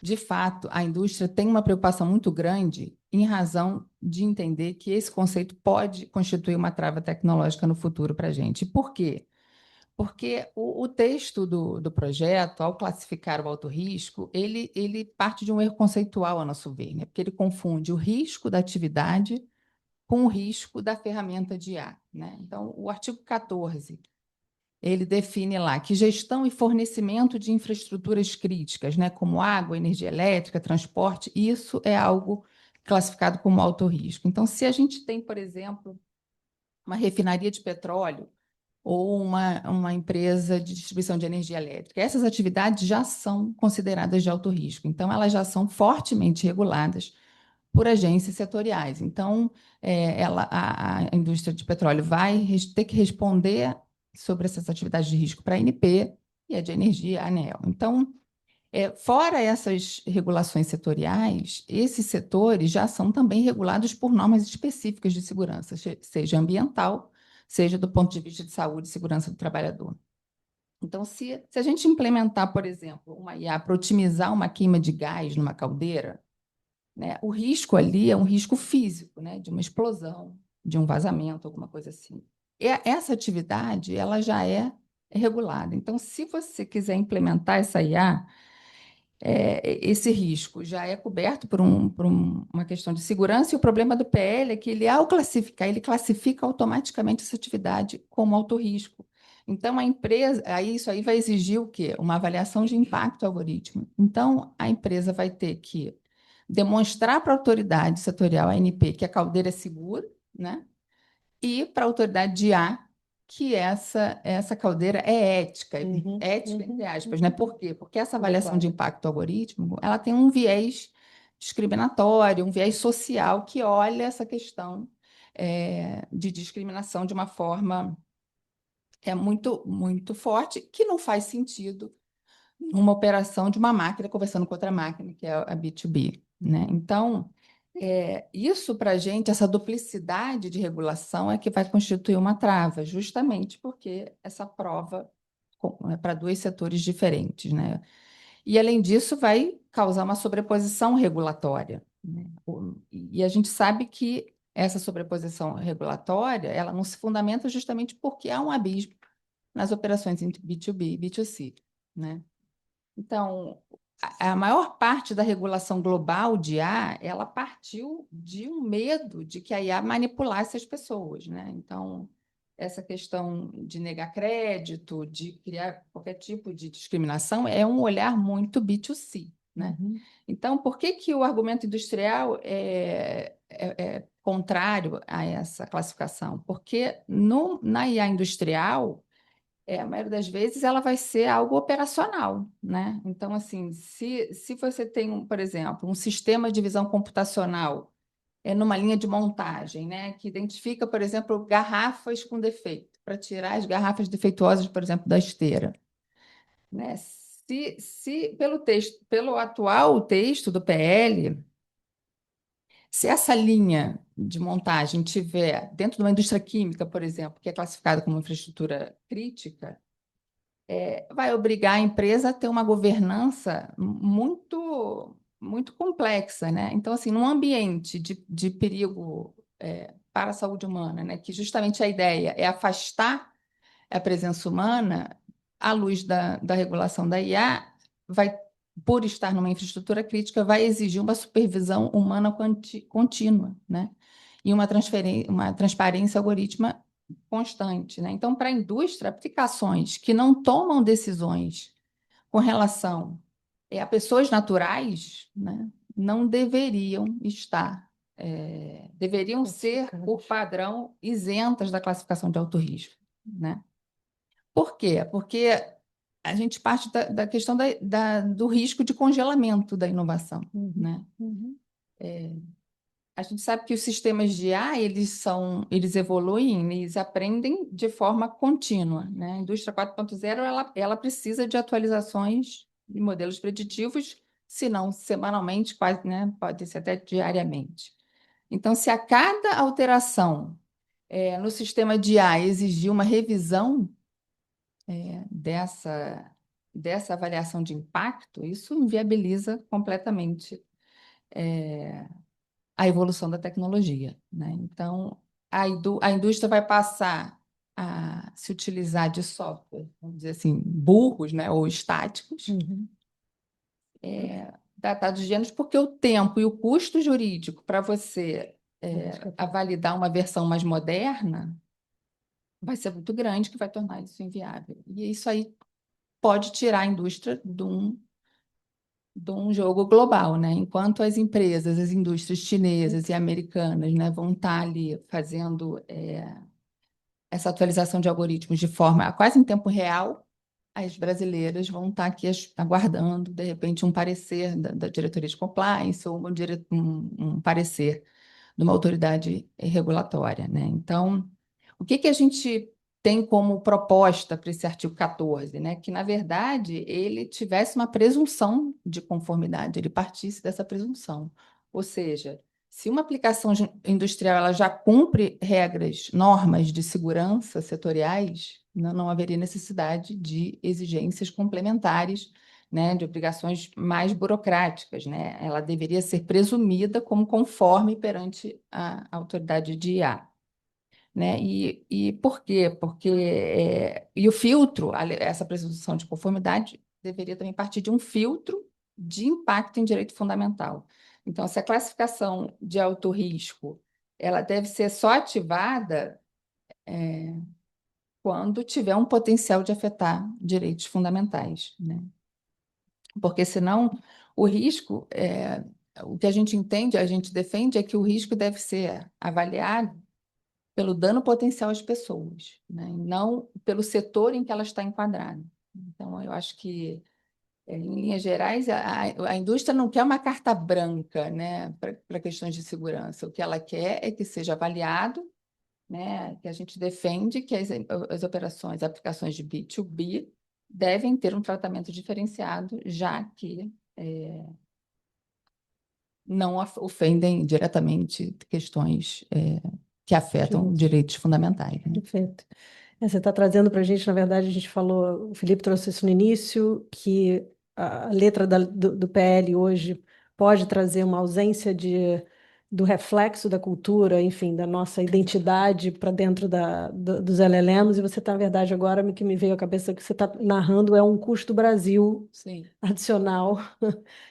de fato, a indústria tem uma preocupação muito grande em razão de entender que esse conceito pode constituir uma trava tecnológica no futuro para a gente. Por quê? Porque o texto do projeto, ao classificar o alto risco, ele parte de um erro conceitual, a nosso ver, né? Porque ele confunde o risco da atividade com o risco da ferramenta de IA, né? Então, o artigo 14, ele define lá que gestão e fornecimento de infraestruturas críticas, né, como água, energia elétrica, transporte, isso é algo classificado como alto risco. Então, se a gente tem, por exemplo, uma refinaria de petróleo ou uma empresa de distribuição de energia elétrica, essas atividades já são consideradas de alto risco. Então, elas já são fortemente reguladas por agências setoriais. Então, a indústria de petróleo vai ter que responder sobre essas atividades de risco para a ANP e a de energia, a ANEEL. Então, fora essas regulações setoriais, esses setores já são também regulados por normas específicas de segurança, seja ambiental, seja do ponto de vista de saúde e segurança do trabalhador. Então, se a gente implementar, por exemplo, uma IA para otimizar uma queima de gás numa caldeira, né? O risco ali é um risco físico, né? De uma explosão, de um vazamento, alguma coisa assim. Essa atividade, ela já é regulada. Então, se você quiser implementar essa IA, esse risco já é coberto por uma questão de segurança, e o problema do PL é que ele, ao classificar, ele classifica automaticamente essa atividade como alto risco. Então, a empresa, aí isso aí vai exigir o quê? Uma avaliação de impacto algoritmo. Então, a empresa vai ter que demonstrar para a autoridade setorial, a ANP, que a caldeira é segura, né? E para a autoridade de IA que essa caldeira é ética, ética entre aspas, né? Por quê? Porque essa avaliação de impacto algorítmico, ela tem um viés discriminatório, um viés social que olha essa questão de discriminação de uma forma muito, muito forte, que não faz sentido numa operação de uma máquina conversando com outra máquina, que é a B2B, né? Então, isso para a gente, essa duplicidade de regulação é que vai constituir uma trava, justamente porque essa prova é para dois setores diferentes, né? E, além disso, vai causar uma sobreposição regulatória, né? E a gente sabe que essa sobreposição regulatória, ela não se fundamenta justamente porque há um abismo nas operações entre B2B e B2C, né? Então, a maior parte da regulação global de IA, ela partiu de um medo de que a IA manipulasse as pessoas, né? Então, essa questão de negar crédito, de criar qualquer tipo de discriminação, é um olhar muito B2C, né? Então, por que o argumento industrial é contrário a essa classificação? Porque na IA industrial, a maioria das vezes, ela vai ser algo operacional, né? Então, assim, se você tem, por exemplo, um sistema de visão computacional numa linha de montagem, né, que identifica, por exemplo, garrafas com defeito, para tirar as garrafas defeituosas, por exemplo, da esteira, né? Pelo atual texto do PL, se essa linha de montagem tiver dentro de uma indústria química, por exemplo, que é classificada como infraestrutura crítica, vai obrigar a empresa a ter uma governança muito, muito complexa, né? Então, assim, num ambiente de perigo para a saúde humana, né, que justamente a ideia é afastar a presença humana, à luz da regulação da IA, por estar numa infraestrutura crítica, vai exigir uma supervisão humana contínua, né? E uma transparência algorítmica constante, né? Então, para a indústria, aplicações que não tomam decisões com relação a pessoas naturais, né, não deveriam estar, deveriam ser, por padrão, isentas da classificação de alto risco, né? Por quê? Porque a gente parte da questão do risco de congelamento da inovação, né? A gente sabe que os sistemas de IA, eles evoluem, eles aprendem de forma contínua, né? A indústria 4.0, ela precisa de atualizações de modelos preditivos, se não semanalmente, quase, né? Pode ser até diariamente. Então, se a cada alteração no sistema de IA exigir uma revisão dessa avaliação de impacto, isso inviabiliza completamente a evolução da tecnologia, né? Então, a indústria vai passar a se utilizar de software, vamos dizer assim, burros, né, ou estáticos, datados de gêneros, porque o tempo e o custo jurídico para você validar uma versão mais moderna vai ser muito grande, que vai tornar isso inviável. E isso aí pode tirar a indústria de um jogo global, né? Enquanto as empresas, as indústrias chinesas e americanas, né, vão estar ali fazendo essa atualização de algoritmos de forma quase em tempo real, as brasileiras vão estar aqui aguardando, de repente, um parecer da diretoria de compliance ou um parecer de uma autoridade regulatória, né? Então, o que a gente tem como proposta para esse artigo 14, né? Que, na verdade, ele tivesse uma presunção de conformidade, ele partisse dessa presunção. Ou seja, se uma aplicação industrial ela já cumpre regras, normas de segurança setoriais, não haveria necessidade de exigências complementares né, de obrigações mais burocráticas, né? Ela deveria ser presumida como conforme perante a autoridade de IA. Né? E por quê? Porque e o filtro, essa presunção de conformidade deveria também partir de um filtro de impacto em direito fundamental. Então, se a classificação de alto risco ela deve ser só ativada quando tiver um potencial de afetar direitos fundamentais, né? Porque senão o risco, o que a gente entende, a gente defende é que o risco deve ser avaliado pelo dano potencial às pessoas, né? E não pelo setor em que ela está enquadrada. Então, eu acho que, em linhas gerais, a indústria não quer uma carta branca, né, para questões de segurança. O que ela quer é que seja avaliado, né, que a gente defende que as operações, aplicações de B2B devem ter um tratamento diferenciado, já que não ofendem diretamente questões que afetam direitos fundamentais, né? Perfeito. Você está trazendo para a gente, na verdade, a gente falou, o Felipe trouxe isso no início, que a letra do PL hoje pode trazer uma ausência do reflexo da cultura, enfim, da nossa identidade para dentro dos LLMs, e você está, na verdade, agora, que me veio à cabeça que você está narrando é um custo Brasil Sim. adicional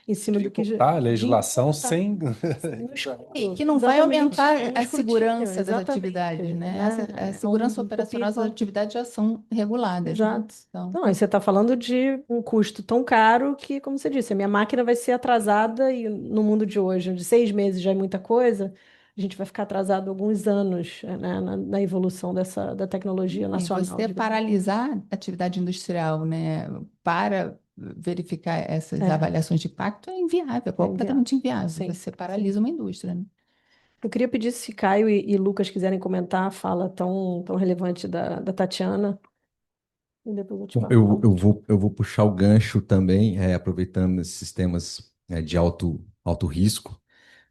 em cima do que Dificultar a legislação dificultar. sem... E que não vai Exatamente, aumentar um a escrutínio, segurança das exatamente, atividades, né? né? A segurança Um operacional das copia- atividades já são reguladas, né? Exato. Então, Não, aí você está falando de um custo tão caro que, como você disse, a minha máquina vai ser atrasada e no mundo de hoje, onde 6 meses já é muita coisa, a gente vai ficar atrasado alguns anos, né, na evolução da tecnologia e nacional. você digamos. paralisar a atividade industrial, né, para verificar essas É. avaliações de impacto é inviável, completamente inviável. Sim, Você paralisa uma indústria, né? Eu queria pedir se Caio e Lucas quiserem comentar a fala tão relevante da Tatiana. E depois eu te Bom, passo. eu vou puxar o gancho também, aproveitando esses sistemas de alto risco.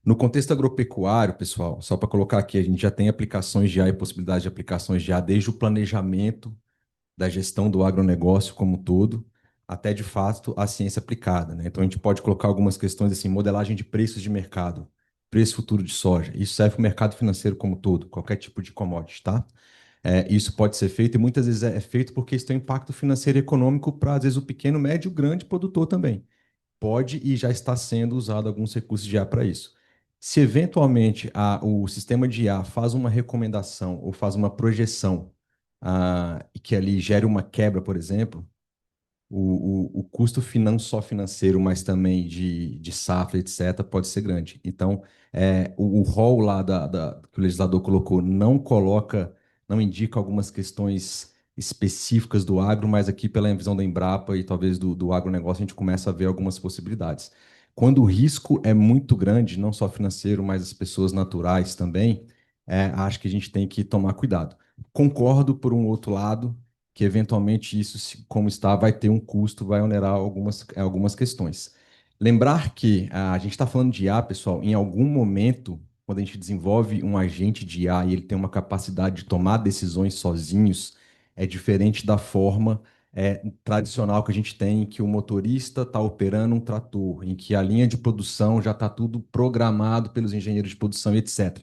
No contexto agropecuário, pessoal, só para colocar aqui, a gente já tem aplicações de IA e possibilidade de aplicações de IA desde o planejamento da gestão do agronegócio como um todo, até de fato a ciência aplicada, né? Então a gente pode colocar algumas questões assim, modelagem de preços de mercado, preço futuro de soja. Isso serve para o mercado financeiro como um todo, qualquer tipo de commodity, tá? Isso pode ser feito e muitas vezes é feito porque isso tem um impacto financeiro e econômico para, às vezes, o pequeno, médio, grande produtor também. Pode e já está sendo usado alguns recursos de IA para isso. Se eventualmente o sistema de IA faz uma recomendação ou faz uma projeção e que ali gere uma quebra, por exemplo, o custo não só financeiro, mas também de safra, etc., pode ser grande. Então, o rol lá que o legislador colocou não indica algumas questões específicas do agro, mas aqui, pela visão da Embrapa e talvez do agronegócio, a gente começa a ver algumas possibilidades. Quando o risco é muito grande, não só financeiro, mas as pessoas naturais também, acho que a gente tem que tomar cuidado. Concordo, por um outro lado, que eventualmente isso, como está, vai ter um custo, vai onerar algumas questões. Lembrar que a gente está falando de IA, pessoal, em algum momento, quando a gente desenvolve um agente de IA e ele tem uma capacidade de tomar decisões sozinhos, é diferente da forma tradicional que a gente tem, em que o motorista está operando um trator, em que a linha de produção já está tudo programado pelos engenheiros de produção, etc.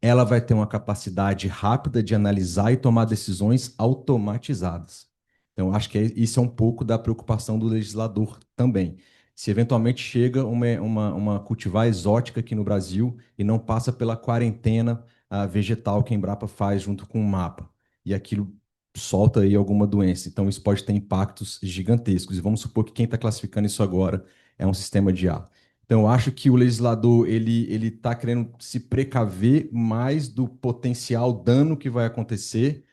Ela vai ter uma capacidade rápida de analisar e tomar decisões automatizadas. Então, acho que isso é um pouco da preocupação do legislador também. Se eventualmente chega uma cultivar exótica aqui no Brasil e não passa pela quarentena vegetal que a Embrapa faz junto com o MAPA, e aquilo solta aí alguma doença. Então, isso pode ter impactos gigantescos. E vamos supor que quem está classificando isso agora é um sistema de IA. Então, eu acho que o legislador ele está querendo se precaver mais do potencial dano que vai acontecer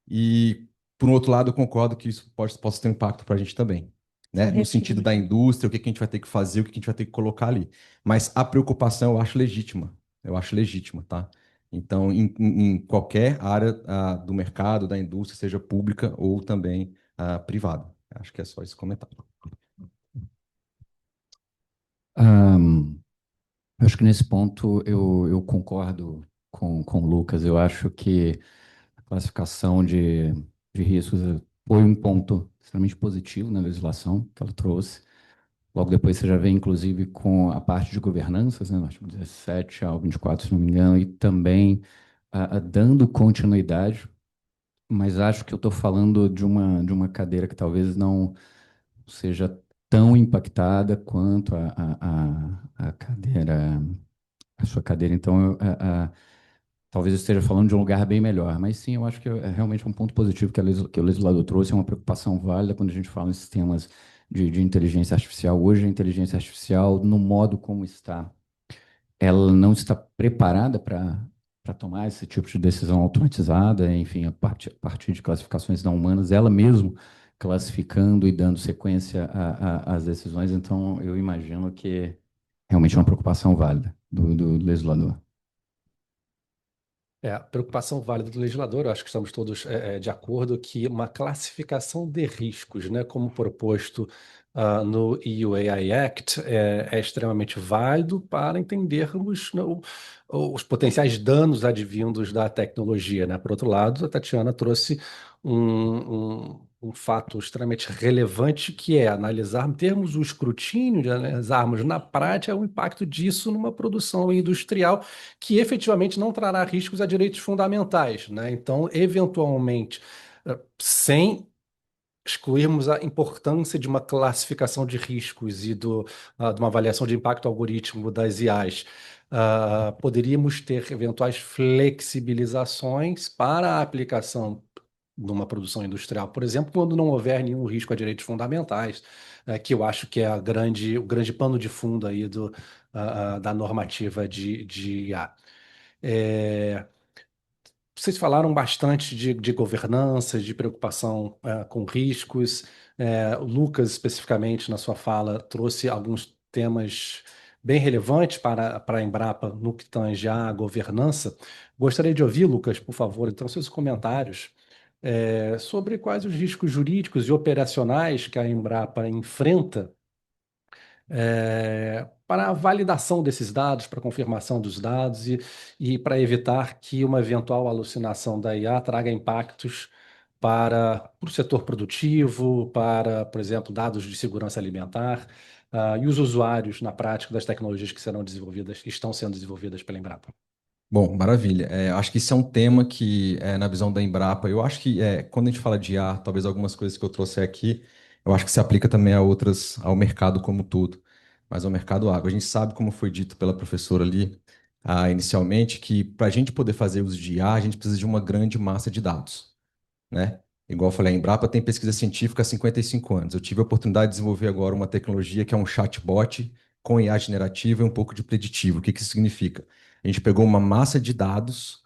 e, por um outro lado, eu concordo que isso possa ter um impacto para a gente também, né? No sentido da indústria, o que a gente vai ter que fazer, o que a gente vai ter que colocar ali. Mas a preocupação eu acho legítima, tá? Então, em qualquer área do mercado, da indústria, seja pública ou também privada. Acho que é só esse comentário. Acho que nesse ponto eu concordo com o Lucas. Eu acho que a classificação de riscos foi um ponto extremamente positivo na legislação que ela trouxe. Logo depois você já vem, inclusive, com a parte de governanças, né, no artigo 17 ao 24, se não me engano, e também dando continuidade, mas acho que eu estou falando de uma cadeira que talvez não seja tão impactada quanto a cadeira, a sua cadeira. Então, talvez eu esteja falando de um lugar bem melhor, mas sim, eu acho que é realmente um ponto positivo que o legislador trouxe, é uma preocupação válida quando a gente fala em sistemas de inteligência artificial. Hoje, a inteligência artificial, no modo como está, ela não está preparada para tomar esse tipo de decisão automatizada, enfim, a partir de classificações não humanas, ela mesmo classificando e dando sequência às decisões. Então, eu imagino que realmente é uma preocupação válida do legislador. Preocupação válida do legislador, eu acho que estamos todos de acordo que uma classificação de riscos, né, como proposto no EU AI Act, é extremamente válido para entendermos, né, os potenciais danos advindos da tecnologia, né? Por outro lado, a Tatiana trouxe um fato extremamente relevante, que é analisar, termos o escrutínio de analisarmos na prática o impacto disso numa produção industrial que efetivamente não trará riscos a direitos fundamentais, né? Então, eventualmente, sem excluirmos a importância de uma classificação de riscos e de uma avaliação de impacto algoritmo das IAs, poderíamos ter eventuais flexibilizações para a aplicação numa produção industrial, por exemplo, quando não houver nenhum risco a direitos fundamentais, que eu acho que é o grande pano de fundo aí da normativa de IA. Vocês falaram bastante de governança, de preocupação com riscos. O Lucas, especificamente, na sua fala, trouxe alguns temas bem relevantes para a Embrapa no que tange à governança. Gostaria de ouvir, Lucas, por favor, então, seus comentários sobre quais os riscos jurídicos e operacionais que a Embrapa enfrenta para a validação desses dados, para a confirmação dos dados e para evitar que uma eventual alucinação da IA traga impactos para o setor produtivo, para, por exemplo, dados de segurança alimentar, e os usuários na prática das tecnologias que serão desenvolvidas, que estão sendo desenvolvidas pela Embrapa. Bom, maravilha. Acho que isso é um tema que, na visão da Embrapa, eu acho que quando a gente fala de IA, talvez algumas coisas que eu trouxe aqui, eu acho que se aplica também a outras, ao mercado como um todo, mas ao mercado agro. A gente sabe, como foi dito pela professora ali, inicialmente, que para a gente poder fazer uso de IA, a gente precisa de uma grande massa de dados, né? Igual eu falei, a Embrapa tem pesquisa científica há 55 anos. Eu tive a oportunidade de desenvolver agora uma tecnologia que é um chatbot com IA generativa e um pouco de preditivo. O que que isso significa? A gente pegou uma massa de dados,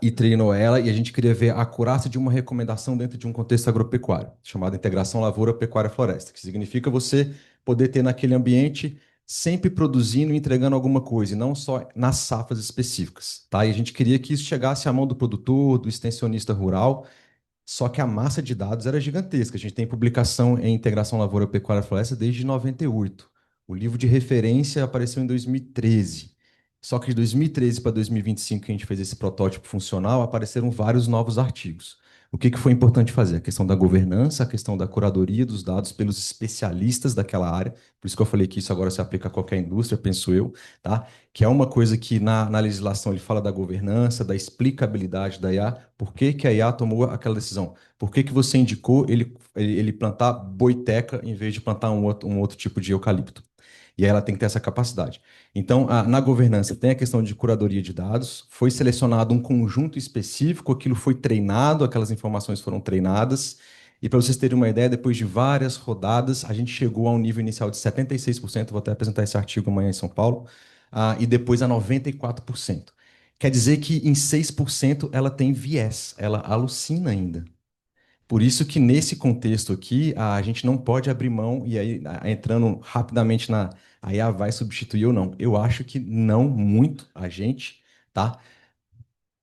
e treinou ela, e a gente queria ver a acurácia de uma recomendação dentro de um contexto agropecuário, chamado integração lavoura, pecuária, floresta, que significa você poder ter naquele ambiente sempre produzindo e entregando alguma coisa, e não só nas safras específicas, tá? E a gente queria que isso chegasse à mão do produtor, do extensionista rural, só que a massa de dados era gigantesca. A gente tem publicação em integração lavoura, pecuária, floresta desde 98. O livro de referência apareceu em 2013. Só que de 2013 para 2025, que a gente fez esse protótipo funcional, apareceram vários novos artigos. O que foi importante fazer? A questão da governança, a questão da curadoria dos dados pelos especialistas daquela área. Por isso que eu falei que isso agora se aplica a qualquer indústria, penso eu, tá? Que é uma coisa que na legislação ele fala da governança, da explicabilidade da IA. Por que que a IA tomou aquela decisão? Por que que você indicou ele plantar boiteca em vez de plantar um outro tipo de eucalipto? E aí ela tem que ter essa capacidade. Então, na governança tem a questão de curadoria de dados, foi selecionado um conjunto específico, aquilo foi treinado, aquelas informações foram treinadas, e para vocês terem uma ideia, depois de várias rodadas, a gente chegou a um nível inicial de 76%, vou até apresentar esse artigo amanhã em São Paulo, e depois a 94%. Quer dizer que em 6% ela tem viés, ela alucina ainda. Por isso que nesse contexto aqui, a gente não pode abrir mão, e aí entrando rapidamente a IA vai substituir ou não. Eu acho que não muito a gente, tá?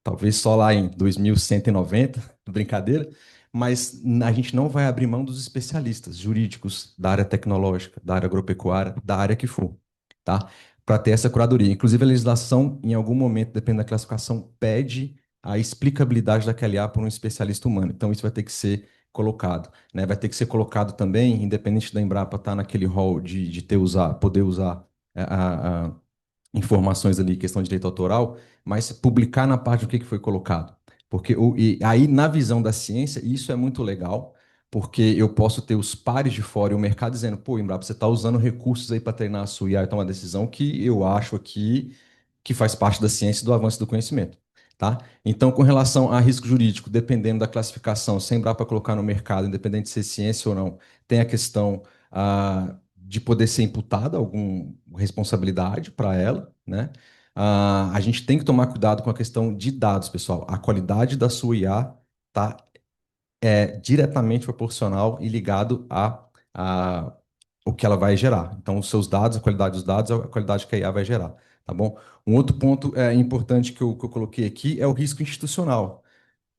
Talvez só lá em 2190, brincadeira, mas a gente não vai abrir mão dos especialistas jurídicos da área tecnológica, da área agropecuária, da área que for, tá? Para ter essa curadoria. Inclusive, a legislação, em algum momento, dependendo da classificação, pede a explicabilidade daquela IA por um especialista humano. Então, isso vai ter que ser colocado, né? Vai ter que ser colocado também, independente da Embrapa estar naquele hall de poder usar a informações ali, questão de direito autoral, mas publicar na parte do que foi colocado. Porque e aí, na visão da ciência, isso é muito legal, porque eu posso ter os pares de fora e o mercado dizendo, pô, Embrapa, você está usando recursos aí para treinar a sua IA, então é uma decisão que eu acho aqui que faz parte da ciência e do avanço do conhecimento. Tá? Então, com relação a risco jurídico, dependendo da classificação, se a Embrapa colocar no mercado, independente de ser ciência ou não, tem a questão de poder ser imputada alguma responsabilidade para ela, né? A gente tem que tomar cuidado com a questão de dados, pessoal. A qualidade da sua IA tá diretamente proporcional e ligado a o que ela vai gerar. Então, os seus dados, a qualidade dos dados, é a qualidade que a IA vai gerar, tá bom? Um outro ponto importante que eu coloquei aqui é o risco institucional.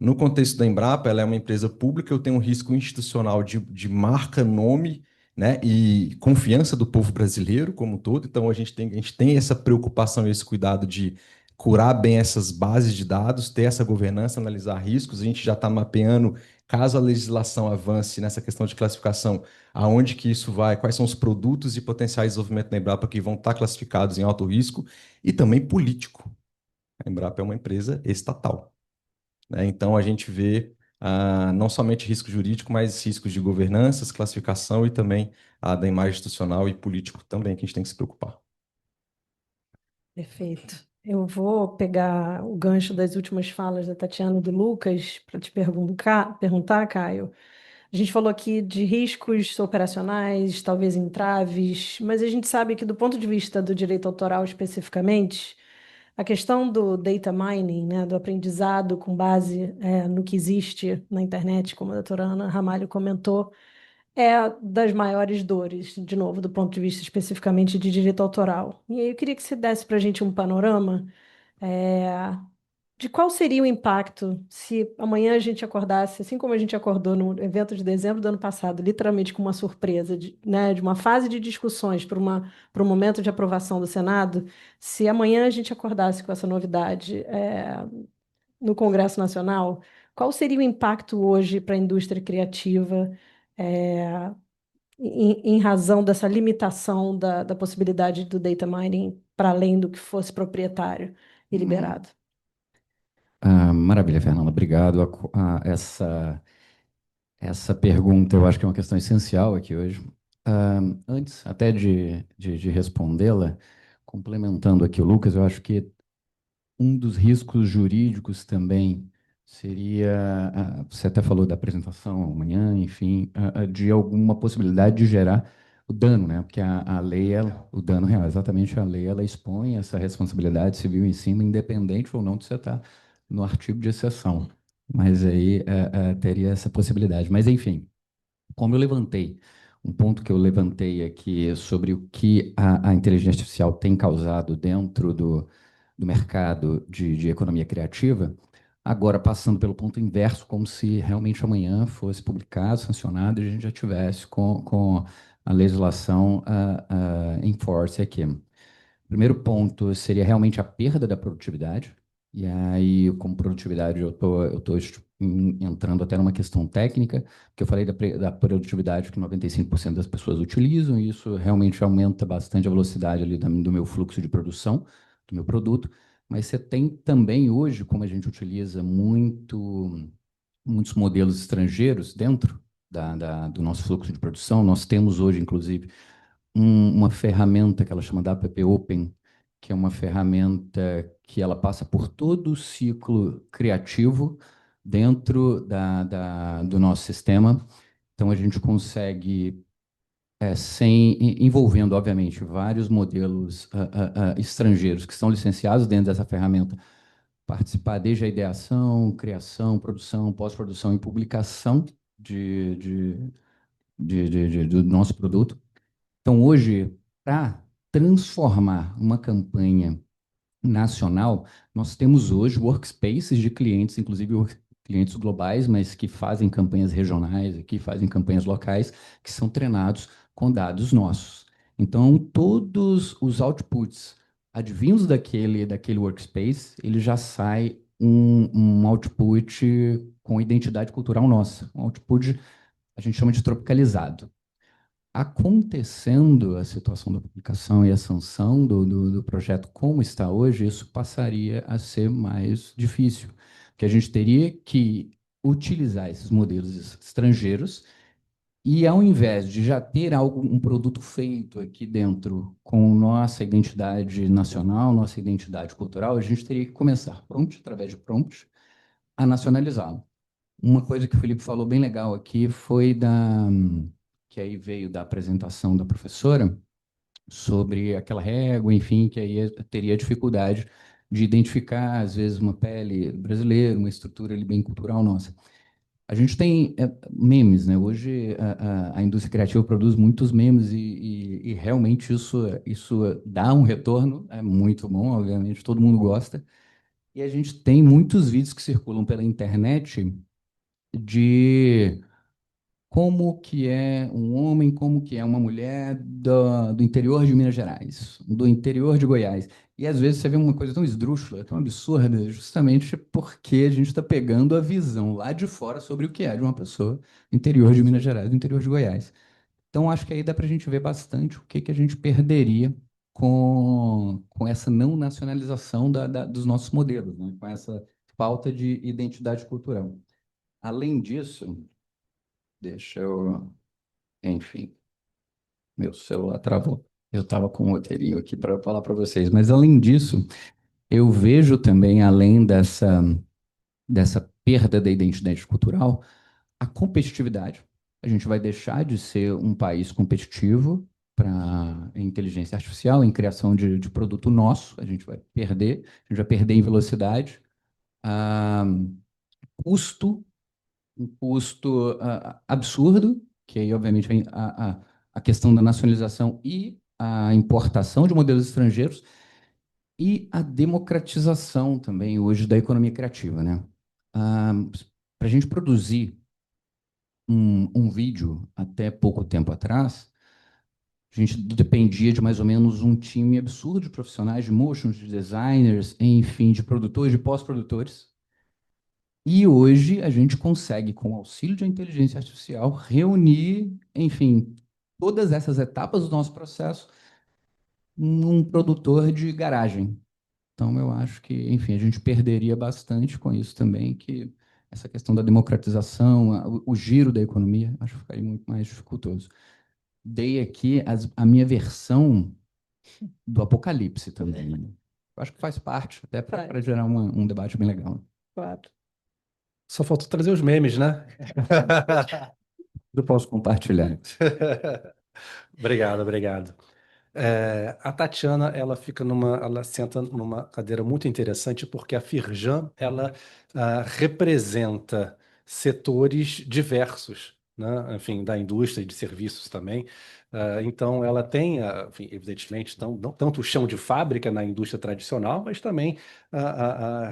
No contexto da Embrapa, ela é uma empresa pública, eu tenho um risco institucional de marca, nome, né, e confiança do povo brasileiro como um todo. Então, a gente tem essa preocupação e esse cuidado de curar bem essas bases de dados, ter essa governança, analisar riscos. A gente já está mapeando, caso a legislação avance nessa questão de classificação, aonde que isso vai, quais são os produtos e potenciais de desenvolvimento da Embrapa que vão estar classificados em alto risco e também político. A Embrapa é uma empresa estatal, né? Então, a gente vê não somente risco jurídico, mas riscos de governança, classificação e também da imagem institucional e político também, que a gente tem que se preocupar. Perfeito. Eu vou pegar o gancho das últimas falas da Tatiana e do Lucas para te perguntar, Caio. A gente falou aqui de riscos operacionais, talvez entraves, mas a gente sabe que, do ponto de vista do direito autoral especificamente, a questão do data mining, né, do aprendizado com base no que existe na internet, como a doutora Ana Ramalho comentou, é das maiores dores, de novo, do ponto de vista especificamente de direito autoral. E aí eu queria que você desse para a gente um panorama é, de qual seria o impacto se amanhã a gente acordasse, assim como a gente acordou no evento de dezembro do ano passado, literalmente com uma surpresa, né, de uma fase de discussões para um momento de aprovação do Senado, se amanhã a gente acordasse com essa novidade no Congresso Nacional, qual seria o impacto hoje para a indústria criativa? é, em razão dessa limitação da possibilidade do data mining para além do que fosse proprietário e liberado. Maravilha, Fernanda, obrigado. Essa pergunta eu acho que é uma questão essencial aqui hoje. Antes até de respondê-la, complementando aqui o Lucas, eu acho que um dos riscos jurídicos também seria, você até falou da apresentação amanhã, enfim, de alguma possibilidade de gerar o dano, né? Porque a lei, o dano real, exatamente, a lei, ela expõe essa responsabilidade civil em cima, independente ou não de você estar no artigo de exceção. Mas aí teria essa possibilidade. Mas, enfim, como eu levantei, um ponto que eu levantei aqui sobre o que a inteligência artificial tem causado dentro do mercado de economia criativa, agora passando pelo ponto inverso, como se realmente amanhã fosse publicado, sancionado, e a gente já tivesse com a legislação em force aqui. Primeiro ponto seria realmente a perda da produtividade, e aí, como produtividade, eu tô entrando até numa questão técnica, porque eu falei da produtividade que 95% das pessoas utilizam, e isso realmente aumenta bastante a velocidade ali do meu fluxo de produção, do meu produto, mas você tem também hoje, como a gente utiliza muitos modelos estrangeiros dentro do nosso fluxo de produção, nós temos hoje, inclusive, uma ferramenta que ela chama da App Open, que é uma ferramenta que ela passa por todo o ciclo criativo dentro do nosso sistema. Então, a gente consegue, envolvendo, obviamente, vários modelos estrangeiros que são licenciados dentro dessa ferramenta, participar desde a ideação, criação, produção, pós-produção e publicação do nosso produto. Então, hoje, para transformar uma campanha nacional, nós temos hoje workspaces de clientes, inclusive clientes globais, mas que fazem campanhas regionais, que fazem campanhas locais, que são treinados com dados nossos. Então, todos os outputs advindos daquele workspace, ele já sai um output com identidade cultural nossa, um output a gente chama de tropicalizado. Acontecendo a situação da publicação e a sanção do projeto como está hoje, isso passaria a ser mais difícil, porque a gente teria que utilizar esses modelos estrangeiros e, ao invés de já ter um produto feito aqui dentro com nossa identidade nacional, nossa identidade cultural, a gente teria que começar, através de prompt, a nacionalizá-lo. Uma coisa que o Felipe falou bem legal aqui foi que aí veio da apresentação da professora sobre aquela régua, enfim, que aí teria dificuldade de identificar, às vezes, uma pele brasileira, uma estrutura ali bem cultural nossa. A gente tem memes, né? Hoje a indústria criativa produz muitos memes e realmente isso dá um retorno, é muito bom, obviamente, todo mundo gosta. E a gente tem muitos vídeos que circulam pela internet de como que é um homem, como que é uma mulher do interior de Minas Gerais, do interior de Goiás. E às vezes você vê uma coisa tão esdrúxula, tão absurda, justamente porque a gente está pegando a visão lá de fora sobre o que é de uma pessoa do interior de Minas Gerais, do interior de Goiás. Então acho que aí dá para a gente ver bastante o que a gente perderia com essa não nacionalização dos nossos modelos, né? Com essa falta de identidade cultural. Além disso, deixa eu. Enfim, meu celular travou. Eu estava com um roteirinho aqui para falar para vocês. Mas, além disso, eu vejo também, além dessa perda da identidade cultural, a competitividade. A gente vai deixar de ser um país competitivo para inteligência artificial, em criação de produto nosso. A gente vai perder em velocidade. Ah, custo um custo absurdo, que aí, obviamente, vem a questão da nacionalização e a importação de modelos estrangeiros e a democratização também, hoje, da economia criativa, né? Para a gente produzir um vídeo, até pouco tempo atrás, a gente dependia de mais ou menos um time absurdo de profissionais, de motion, de designers, enfim, de produtores, de pós-produtores. E hoje a gente consegue, com o auxílio de inteligência artificial, reunir, enfim, todas essas etapas do nosso processo num produtor de garagem. Então, eu acho que, enfim, a gente perderia bastante com isso também, que essa questão da democratização, o giro da economia, acho que ficaria muito mais dificultoso. Dei aqui a minha versão do apocalipse também, né? Eu acho que faz parte, até para gerar um debate bem legal. Claro. Só faltou trazer os memes, né? Eu posso compartilhar. Obrigado, obrigado. A Tatiana, ela senta numa cadeira muito interessante porque a Firjan, ela representa setores diversos, né? Enfim, da indústria e de serviços também. Então, ela tem, enfim, evidentemente, não tanto o chão de fábrica na indústria tradicional, mas também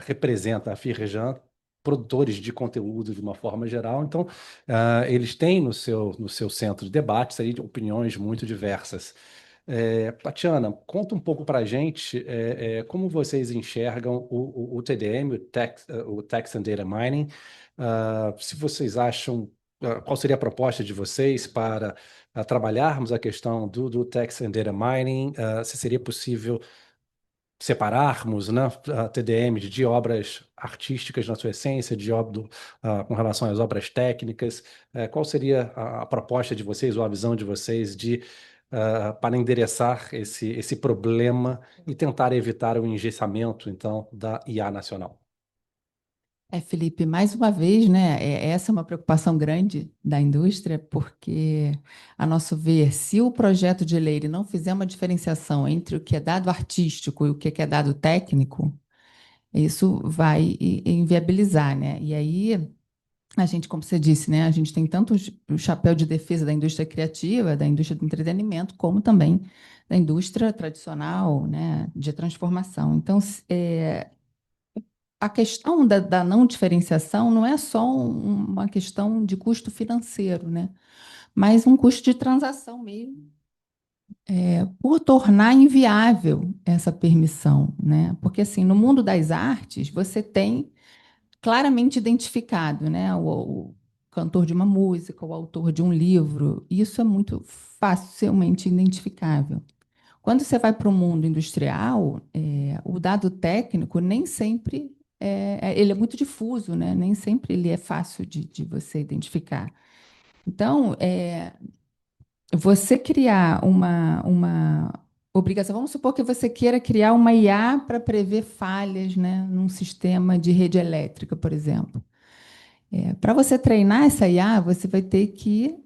representa a Firjan produtores de conteúdo de uma forma geral. Então, eles têm no seu centro de debates aí opiniões muito diversas. Tatiana, conta um pouco para a gente como vocês enxergam o TDM, o Text and Data Mining, se vocês acham, qual seria a proposta de vocês para trabalharmos a questão do Text and Data Mining, se seria possível separarmos, né, a TDM de obras artísticas na sua essência, com relação às obras técnicas, qual seria a proposta de vocês ou a visão de vocês para endereçar esse problema e tentar evitar o engessamento, então, da IA nacional? Felipe, mais uma vez, né, essa é uma preocupação grande da indústria, porque, a nosso ver, se o projeto de lei ele não fizer uma diferenciação entre o que é dado artístico e o que é dado técnico, isso vai inviabilizar, né? E aí, a gente, como você disse, né, a gente tem tanto o chapéu de defesa da indústria criativa, da indústria do entretenimento, como também da indústria tradicional, né, de transformação. Então, a questão da não diferenciação não é só uma questão de custo financeiro, né? Mas um custo de transação mesmo, por tornar inviável essa permissão, né? Porque, assim, no mundo das artes, você tem claramente identificado, né? O cantor de uma música, o autor de um livro, isso é muito facilmente identificável. Quando você vai para o mundo industrial, o dado técnico nem sempre ele é muito difuso, né? Nem sempre ele é fácil de você identificar. Então, você criar uma obrigação, vamos supor que você queira criar uma IA para prever falhas, né, num sistema de rede elétrica, por exemplo. Para você treinar essa IA, você vai ter que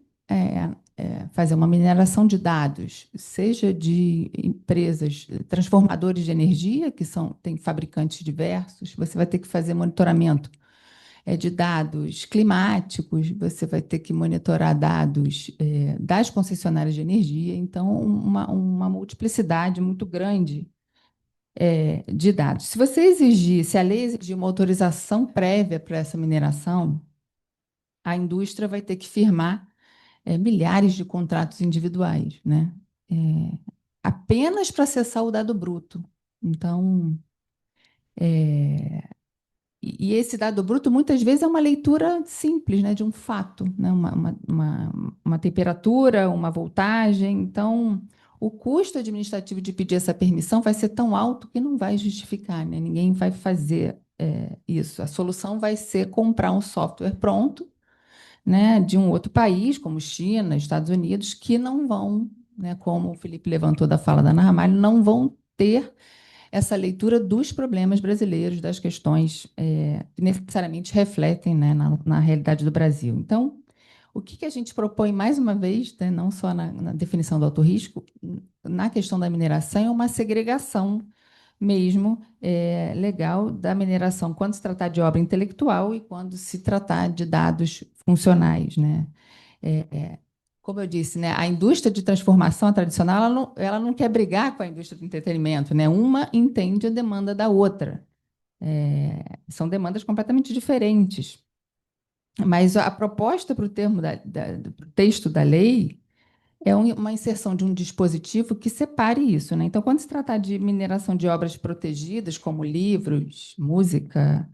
fazer uma mineração de dados, seja de empresas, transformadores de energia, que têm fabricantes diversos, você vai ter que fazer monitoramento de dados climáticos, você vai ter que monitorar dados das concessionárias de energia, então uma multiplicidade muito grande de dados. Se a lei exigir uma autorização prévia para essa mineração, a indústria vai ter que firmar milhares de contratos individuais, né? Apenas para acessar o dado bruto. Então, e esse dado bruto, muitas vezes, é uma leitura simples, né, de um fato, né, uma temperatura, uma voltagem. Então, o custo administrativo de pedir essa permissão vai ser tão alto que não vai justificar, né? Ninguém vai fazer isso. A solução vai ser comprar um software pronto, né, de um outro país, como China, Estados Unidos, que não vão, né, como o Felipe levantou da fala da Ana Ramalho, não vão ter essa leitura dos problemas brasileiros, das questões que necessariamente refletem, né, na realidade do Brasil. Então, o que a gente propõe, mais uma vez, né, não só na definição do alto risco, na questão da mineração, é uma segregação mesmo legal da mineração quando se tratar de obra intelectual e quando se tratar de dados funcionais, né? Como eu disse, né, a indústria de transformação tradicional ela não quer brigar com a indústria do entretenimento, né? Uma entende a demanda da outra. São demandas completamente diferentes. Mas a proposta para o pro texto da lei é uma inserção de um dispositivo que separe isso, né? Então, quando se tratar de mineração de obras protegidas, como livros, música,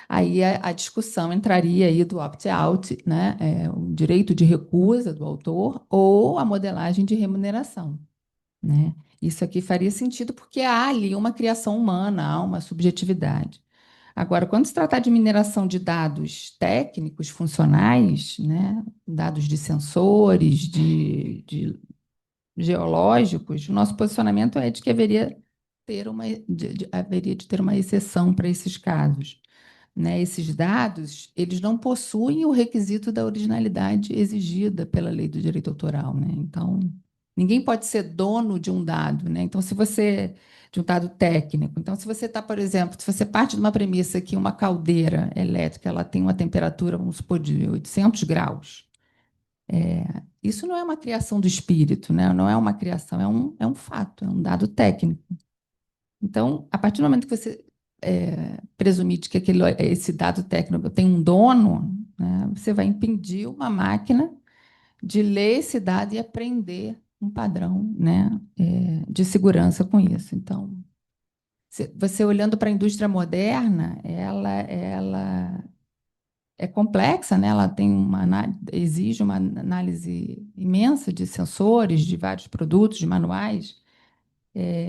aí a discussão entraria aí do opt-out, né? O direito de recusa do autor ou a modelagem de remuneração, né? Isso aqui faria sentido porque há ali uma criação humana, há uma subjetividade. Agora, quando se tratar de mineração de dados técnicos, funcionais, né? Dados de sensores, de geológicos, o nosso posicionamento é de que haveria de ter uma exceção para esses casos, né? Esses dados, eles não possuem o requisito da originalidade exigida pela lei do direito autoral, né? Então, ninguém pode ser dono de um dado, né? Então, de um dado técnico. Então, se você está, por exemplo, se você parte de uma premissa que uma caldeira elétrica ela tem uma temperatura, vamos supor, de 800 graus, isso não é uma criação do espírito, né? Não é uma criação, é um fato, é um dado técnico. Então, a partir do momento que você presumir de que esse dado técnico tem um dono, né, você vai impedir uma máquina de ler esse dado e aprender um padrão, né, de segurança com isso. Então, você olhando para a indústria moderna, ela é complexa, né? Ela tem exige uma análise imensa de sensores, de vários produtos, de manuais.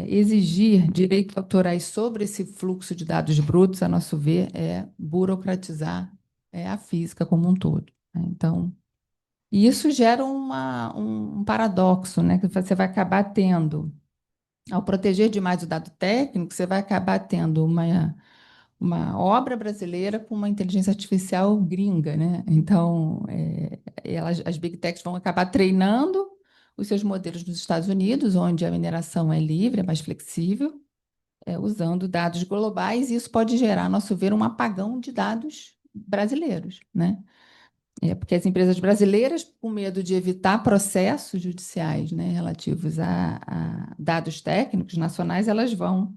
Exigir direitos autorais sobre esse fluxo de dados brutos, a nosso ver, é burocratizar a física como um todo, né? Então, e isso gera um paradoxo, né? Que você vai acabar tendo, ao proteger demais o dado técnico, você vai acabar tendo uma obra brasileira com uma inteligência artificial gringa, né? Então, as Big Techs vão acabar treinando os seus modelos nos Estados Unidos, onde a mineração é livre, é mais flexível, usando dados globais, e isso pode gerar, a nosso ver, um apagão de dados brasileiros, né? Porque as empresas brasileiras, com medo de evitar processos judiciais, né, relativos a dados técnicos nacionais, elas vão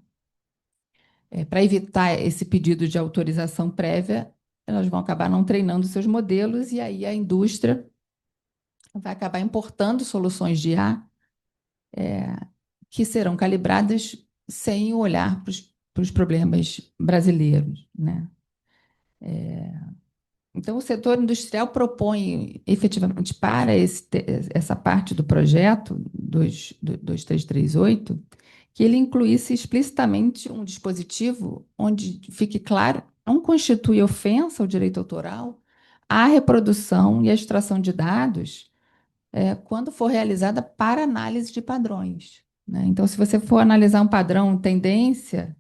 para evitar esse pedido de autorização prévia, elas vão acabar não treinando seus modelos e aí a indústria vai acabar importando soluções de IA que serão calibradas sem olhar para os problemas brasileiros, né? Então, o setor industrial propõe efetivamente para essa parte do projeto 2338 que ele incluísse explicitamente um dispositivo onde fique claro, não constitui ofensa ao direito autoral a reprodução e a extração de dados quando for realizada para análise de padrões, né? Então, se você for analisar um padrão, tendência,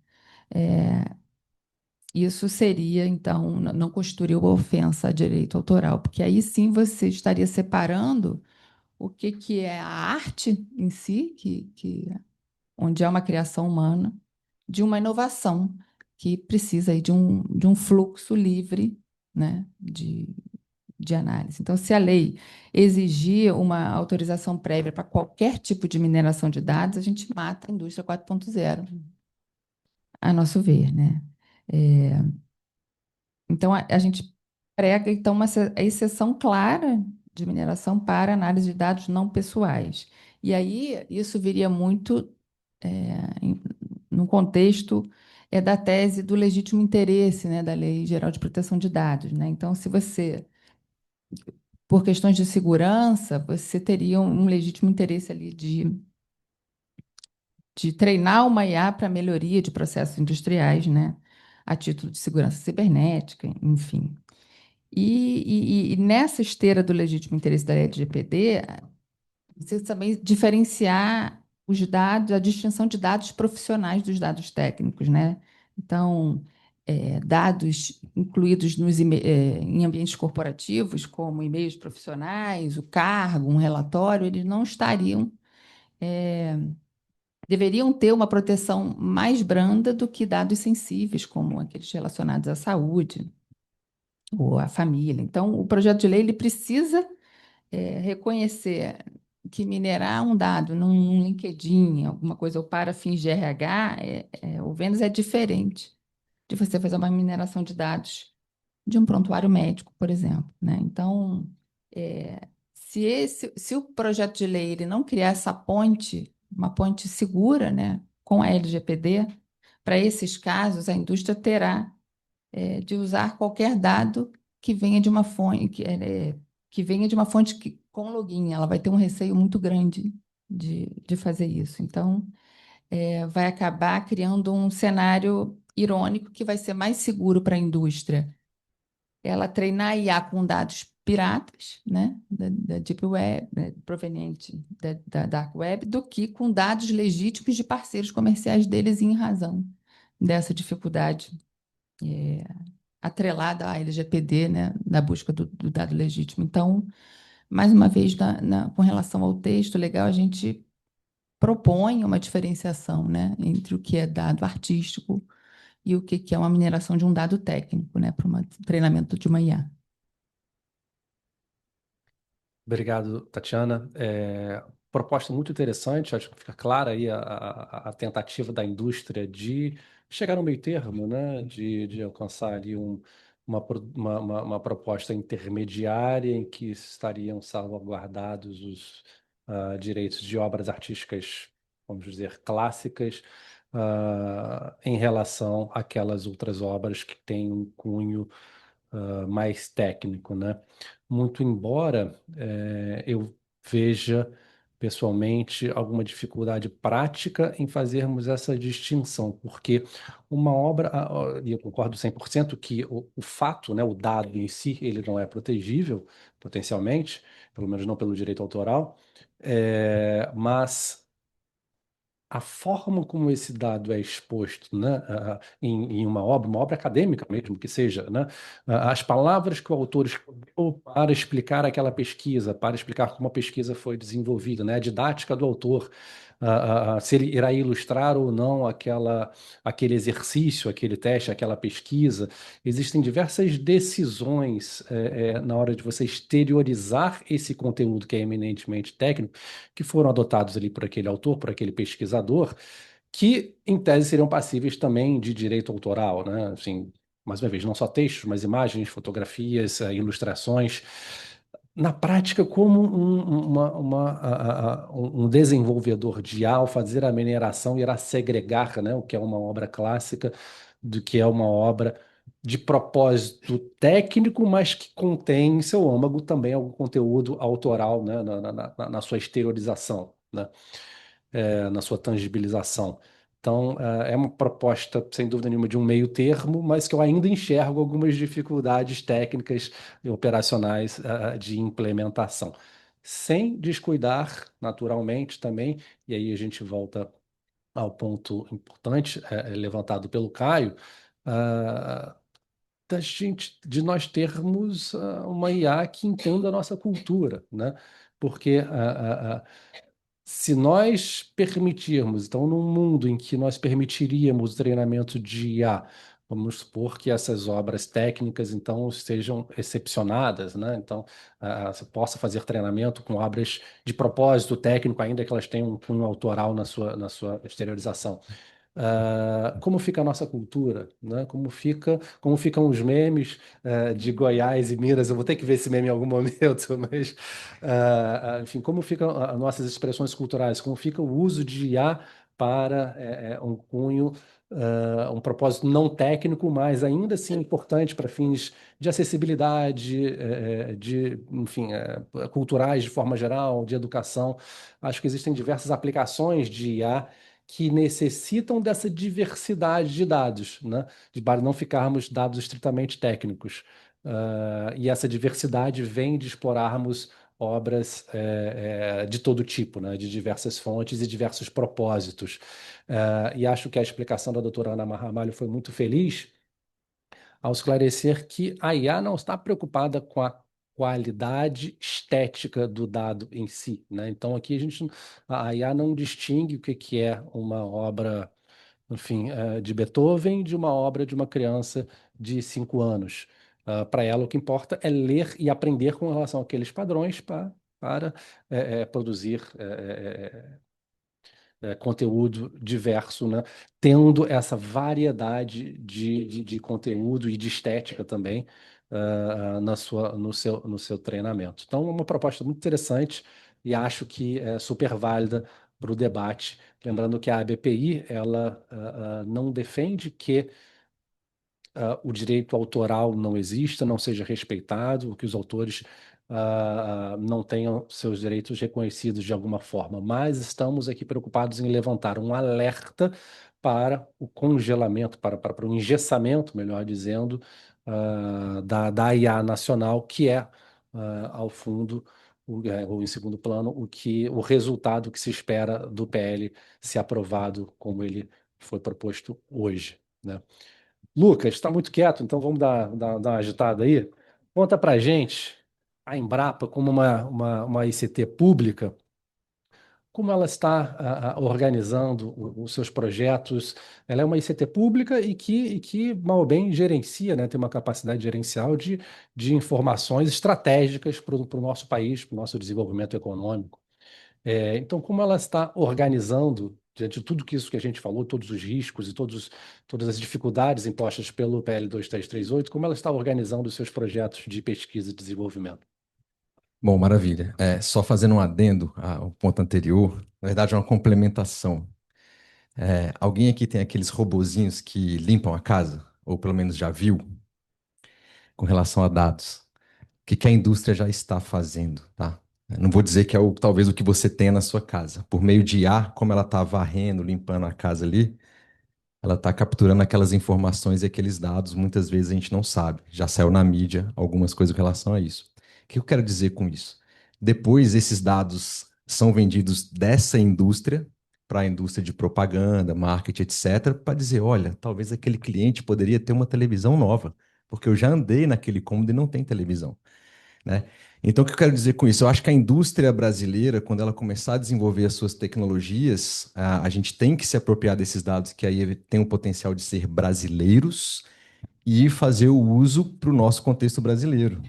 isso seria, então, não constituiria ofensa a direito autoral, porque aí sim você estaria separando o que é a arte em si, onde é uma criação humana, de uma inovação que precisa aí de um fluxo livre, né, de análise. Então, se a lei exigir uma autorização prévia para qualquer tipo de mineração de dados, a gente mata a indústria 4.0, a nosso ver, né? Então, a gente prega então a exceção clara de mineração para análise de dados não pessoais. E aí isso viria muito no contexto da tese do legítimo interesse, né, da Lei Geral de Proteção de Dados, né? Então, se você, por questões de segurança, você teria um legítimo interesse ali de treinar uma IA para melhoria de processos industriais, né, a título de segurança cibernética, enfim. E nessa esteira do legítimo interesse da LGPD, você também diferenciar os dados, a distinção de dados profissionais dos dados técnicos, né? Então, dados incluídos em ambientes corporativos, como e-mails profissionais, o cargo, um relatório, eles não estariam, deveriam ter uma proteção mais branda do que dados sensíveis, como aqueles relacionados à saúde ou à família. Então, o projeto de lei ele precisa reconhecer que minerar um dado num LinkedIn, alguma coisa, ou para fins de RH, o Venus é diferente de você fazer uma mineração de dados de um prontuário médico, por exemplo, né? Então, se o projeto de lei ele não criar essa ponte, uma ponte segura, né, com a LGPD, para esses casos, a indústria terá de usar qualquer dado que venha de uma fonte, que venha de uma fonte com login. Ela vai ter um receio muito grande de fazer isso. Então, vai acabar criando um cenário irônico que vai ser mais seguro para a indústria. Ela treinar a IA com dados piratas, né, da Deep Web, né, proveniente da Dark Web, do que com dados legítimos de parceiros comerciais deles em razão dessa dificuldade atrelada à LGPD, né, na busca do dado legítimo. Então, mais uma vez, com relação ao texto legal, a gente propõe uma diferenciação, né, entre o que é dado artístico e o que é uma mineração de um dado técnico, né, para um treinamento de uma IA. Obrigado, Tatiana. Proposta muito interessante, acho que fica clara aí a tentativa da indústria de chegar no meio termo, né? De alcançar ali uma proposta intermediária em que estariam salvaguardados os direitos de obras artísticas, vamos dizer, clássicas, em relação àquelas outras obras que têm um cunho mais técnico, né? Muito embora eu veja pessoalmente alguma dificuldade prática em fazermos essa distinção, porque uma obra, e eu concordo 100% que o fato, né, o dado em si, ele não é protegível potencialmente, pelo menos não pelo direito autoral, mas a forma como esse dado é exposto, né, em uma obra acadêmica mesmo, que seja, né, as palavras que o autor escolheu para explicar aquela pesquisa, para explicar como a pesquisa foi desenvolvida, né, a didática do autor, se ele irá ilustrar ou não aquele exercício, aquele teste, aquela pesquisa. Existem diversas decisões na hora de você exteriorizar esse conteúdo que é eminentemente técnico, que foram adotados ali por aquele autor, por aquele pesquisador, que, em tese, seriam passíveis também de direito autoral, né? Assim, mais uma vez, não só textos, mas imagens, fotografias, ilustrações. Na prática, como um desenvolvedor de IA, ao fazer a mineração, irá segregar, né, o que é uma obra clássica do que é uma obra de propósito técnico, mas que contém em seu âmago também algum conteúdo autoral, né, na sua exteriorização, né, na sua tangibilização. Então, é uma proposta, sem dúvida nenhuma, de um meio termo, mas que eu ainda enxergo algumas dificuldades técnicas e operacionais, de implementação. Sem descuidar, naturalmente, também, e aí a gente volta ao ponto importante, levantado pelo Caio, ah, de nós termos uma IA que entenda a nossa cultura, né? Porque se nós permitirmos, então, num mundo em que nós permitiríamos o treinamento de IA, vamos supor que essas obras técnicas, então, sejam excepcionadas, né? Então, você possa fazer treinamento com obras de propósito técnico, ainda que elas tenham um cunho autoral na sua exteriorização. Como fica a nossa cultura, né? Como ficam os memes de Goiás e Minas? Eu vou ter que ver esse meme em algum momento, mas enfim, como ficam as nossas expressões culturais? Como fica o uso de IA para um cunho, um propósito não técnico, mas ainda assim importante para fins de acessibilidade, enfim, culturais de forma geral, de educação. Acho que existem diversas aplicações de IA que necessitam dessa diversidade de dados, né? Para não ficarmos dados estritamente técnicos. E essa diversidade vem de explorarmos obras de todo tipo, né? De diversas fontes e diversos propósitos. E acho que a explicação da doutora Ana Ramalho foi muito feliz ao esclarecer que a IA não está preocupada com a qualidade estética do dado em si, né? Então aqui a IA não distingue o que é uma obra, enfim, de Beethoven de uma obra de uma criança de 5 anos. Para ela o que importa é ler e aprender com relação àqueles padrões para produzir conteúdo diverso, né? Tendo essa variedade de conteúdo e de estética também no seu treinamento. Então, é uma proposta muito interessante e acho que é super válida para o debate. Lembrando que a ABPI, ela não defende que o direito autoral não exista, não seja respeitado, que os autores não tenham seus direitos reconhecidos de alguma forma, mas estamos aqui preocupados em levantar um alerta para o congelamento, para o engessamento, melhor dizendo, da IA nacional, que é, ao fundo, ou em segundo plano, o resultado que se espera do PL se aprovado como ele foi proposto hoje, né? Lucas, está muito quieto, então vamos dar uma agitada aí. Conta para gente, a Embrapa, como uma ICT pública, como ela está organizando os seus projetos. Ela é uma ICT pública e que mal ou bem, gerencia, né, tem uma capacidade gerencial de informações estratégicas para o nosso país, para o nosso desenvolvimento econômico. Então, como ela está organizando, diante de tudo isso que a gente falou, todos os riscos e todas as dificuldades impostas pelo PL 2338, como ela está organizando os seus projetos de pesquisa e desenvolvimento? Bom, maravilha. Só fazendo um adendo ao ponto anterior, na verdade é uma complementação. Alguém aqui tem aqueles robozinhos que limpam a casa? Ou pelo menos já viu? Com relação a dados. O que a indústria já está fazendo, tá? Não vou dizer que é talvez o que você tenha na sua casa. Por meio de IA, como ela está varrendo, limpando a casa ali, ela está capturando aquelas informações e aqueles dados, muitas vezes a gente não sabe. Já saiu na mídia algumas coisas com relação a isso. O que eu quero dizer com isso? Depois, esses dados são vendidos dessa indústria para a indústria de propaganda, marketing, etc., para dizer, olha, talvez aquele cliente poderia ter uma televisão nova, porque eu já andei naquele cômodo e não tem televisão, né? Então, o que eu quero dizer com isso? Eu acho que a indústria brasileira, quando ela começar a desenvolver as suas tecnologias, a gente tem que se apropriar desses dados que aí tem o potencial de ser brasileiros e fazer o uso para o nosso contexto brasileiro,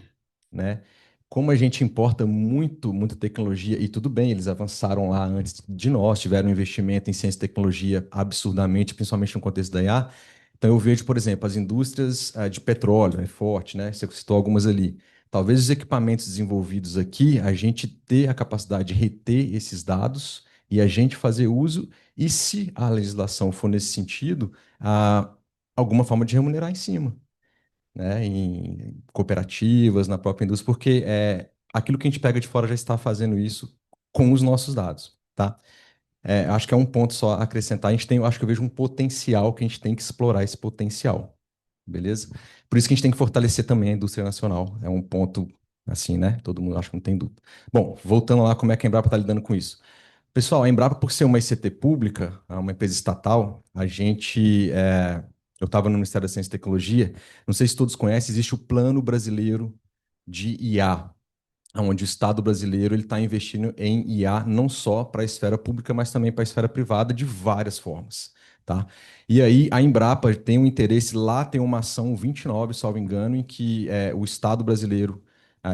né? Como a gente importa muita tecnologia, e tudo bem, eles avançaram lá antes de nós, tiveram um investimento em ciência e tecnologia absurdamente, principalmente no contexto da IA. Então, eu vejo, por exemplo, as indústrias de petróleo, é forte, né? Você citou algumas ali. Talvez os equipamentos desenvolvidos aqui, a gente ter a capacidade de reter esses dados e a gente fazer uso, e se a legislação for nesse sentido, alguma forma de remunerar em cima. né, em cooperativas, na própria indústria, porque aquilo que a gente pega de fora já está fazendo isso com os nossos dados, tá? Acho que é um ponto só a acrescentar. Acho que eu vejo um potencial que a gente tem que explorar esse potencial, beleza? Por isso que a gente tem que fortalecer também a indústria nacional. É um ponto assim, né? Todo mundo acho que não tem dúvida. Bom, voltando lá, como é que a Embrapa está lidando com isso? Pessoal, a Embrapa, por ser uma ICT pública, uma empresa estatal, eu estava no Ministério da Ciência e Tecnologia, não sei se todos conhecem, existe o Plano Brasileiro de IA, onde o Estado brasileiro ele está investindo em IA não só para a esfera pública, mas também para a esfera privada de várias formas, tá? E aí a Embrapa tem um interesse, lá tem uma ação 29, salvo engano, em que o Estado brasileiro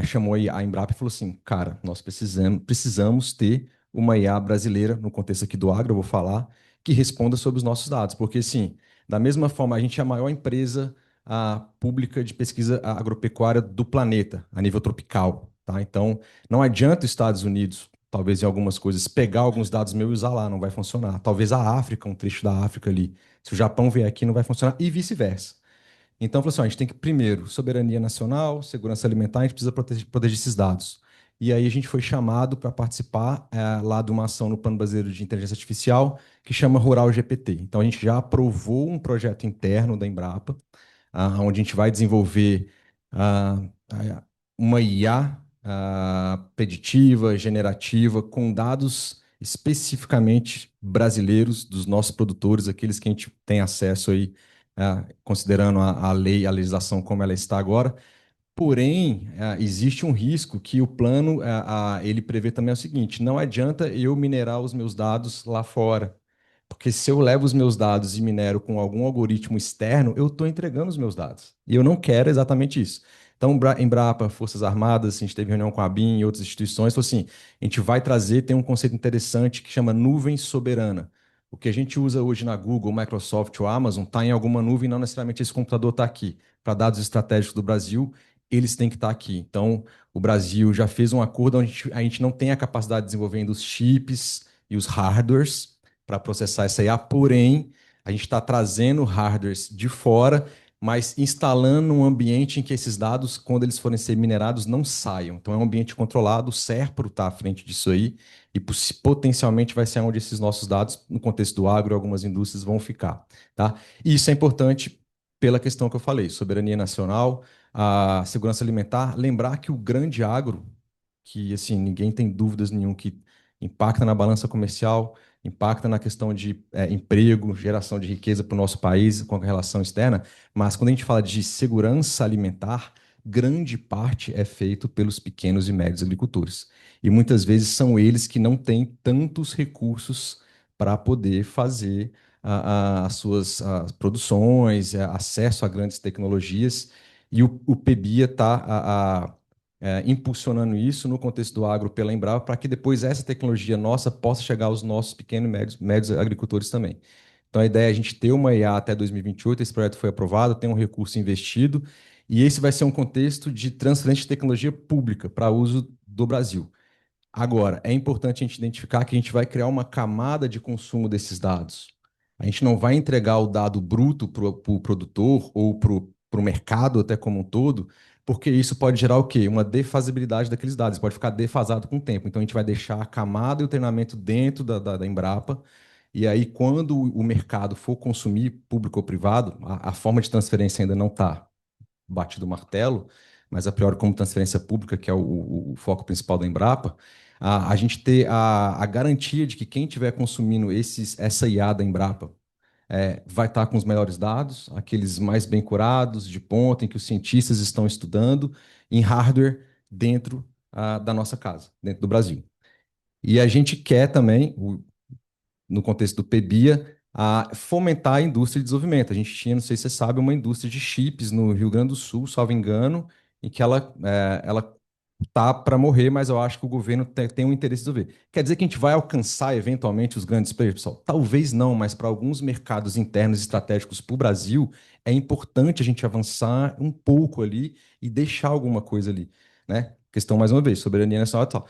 chamou a Embrapa e falou assim, cara, nós precisamos ter uma IA brasileira, no contexto aqui do agro, eu vou falar, que responda sobre os nossos dados, porque assim, da mesma forma, a gente é a maior empresa pública de pesquisa agropecuária do planeta, a nível tropical, tá? Então, não adianta os Estados Unidos, talvez em algumas coisas, pegar alguns dados meus e usar lá, não vai funcionar. Talvez a África, um trecho da África ali, se o Japão vier aqui, não vai funcionar, e vice-versa. Então, falou assim, ó, a gente tem que, primeiro, soberania nacional, segurança alimentar, a gente precisa proteger esses dados. E aí a gente foi chamado para participar lá de uma ação no Plano Brasileiro de Inteligência Artificial, que chama Rural GPT. Então, a gente já aprovou um projeto interno da Embrapa, onde a gente vai desenvolver ah, uma IA preditiva, generativa, com dados especificamente brasileiros dos nossos produtores, aqueles que a gente tem acesso aí, considerando a lei, a legislação como ela está agora. Porém, existe um risco que o plano ele prevê também é o seguinte: não adianta eu minerar os meus dados lá fora. Porque se eu levo os meus dados e minero com algum algoritmo externo, eu estou entregando os meus dados. E eu não quero exatamente isso. Então, Embrapa, Forças Armadas, a gente teve reunião com a ABIN e outras instituições, falou assim, a gente vai trazer, tem um conceito interessante que chama nuvem soberana. O que a gente usa hoje na Google, Microsoft ou Amazon está em alguma nuvem, não necessariamente esse computador está aqui. Para dados estratégicos do Brasil, eles têm que estar aqui. Então, o Brasil já fez um acordo onde a gente não tem a capacidade de desenvolver ainda os chips e os hardwares para processar essa IA, porém, a gente está trazendo hardwares de fora, mas instalando um ambiente em que esses dados, quando eles forem ser minerados, não saiam. Então, é um ambiente controlado, o SERPRO está à frente disso aí, e potencialmente vai ser onde esses nossos dados, no contexto do agro, algumas indústrias vão ficar. Tá? E isso é importante pela questão que eu falei, soberania nacional, a segurança alimentar, lembrar que o grande agro, que assim, ninguém tem dúvidas nenhum que impacta na balança comercial, impacta na questão de emprego, geração de riqueza para o nosso país com a relação externa, mas quando a gente fala de segurança alimentar, grande parte é feito pelos pequenos e médios agricultores. E muitas vezes são eles que não têm tantos recursos para poder fazer as suas produções, acesso a grandes tecnologias, e o PEBIA está impulsionando isso no contexto do agro pela Embrapa, para que depois essa tecnologia nossa possa chegar aos nossos pequenos e médios agricultores também. Então, a ideia é a gente ter uma IA até 2028, esse projeto foi aprovado, tem um recurso investido, e esse vai ser um contexto de transferência de tecnologia pública para uso do Brasil. Agora, é importante a gente identificar que a gente vai criar uma camada de consumo desses dados. A gente não vai entregar o dado bruto para o produtor ou para o mercado até como um todo, porque isso pode gerar o quê? Uma defasabilidade daqueles dados, pode ficar defasado com o tempo. Então, a gente vai deixar a camada e o treinamento dentro da Embrapa, e aí, quando o mercado for consumir, público ou privado, a forma de transferência ainda não está batido o martelo, mas a priori como transferência pública, que é o foco principal da Embrapa, a gente ter a garantia de que quem estiver consumindo essa IA da Embrapa vai estar com os melhores dados, aqueles mais bem curados, de ponta, em que os cientistas estão estudando, em hardware dentro da nossa casa, dentro do Brasil. E a gente quer também, no contexto do PEBIA, fomentar a indústria de desenvolvimento. A gente tinha, não sei se você sabe, uma indústria de chips no Rio Grande do Sul, salvo engano, em que ela tá para morrer, mas eu acho que o governo tem um interesse de desenvolver. Quer dizer que a gente vai alcançar eventualmente os grandes players, pessoal? Talvez não, mas para alguns mercados internos estratégicos para o Brasil, é importante a gente avançar um pouco ali e deixar alguma coisa ali, né? Questão, mais uma vez, soberania nacional e tal.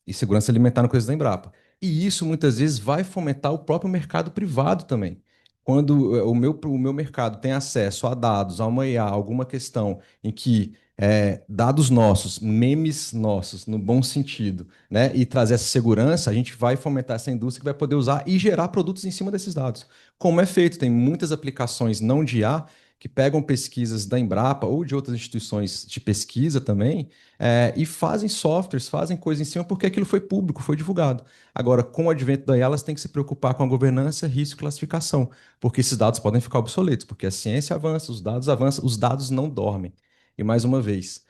E segurança alimentar no coisa da Embrapa. E isso muitas vezes vai fomentar o próprio mercado privado também. quando o meu mercado tem acesso a dados, a uma IA, alguma questão em que dados nossos, memes nossos, no bom sentido, né, e trazer essa segurança, a gente vai fomentar essa indústria que vai poder usar e gerar produtos em cima desses dados. Como é feito, tem muitas aplicações não de IA que pegam pesquisas da Embrapa ou de outras instituições de pesquisa também, e fazem softwares, fazem coisas em cima porque aquilo foi público, foi divulgado. Agora, com o advento da IA, elas têm que se preocupar com a governança, risco e classificação, porque esses dados podem ficar obsoletos, porque a ciência avança, os dados avançam, os dados não dormem. E mais uma vez,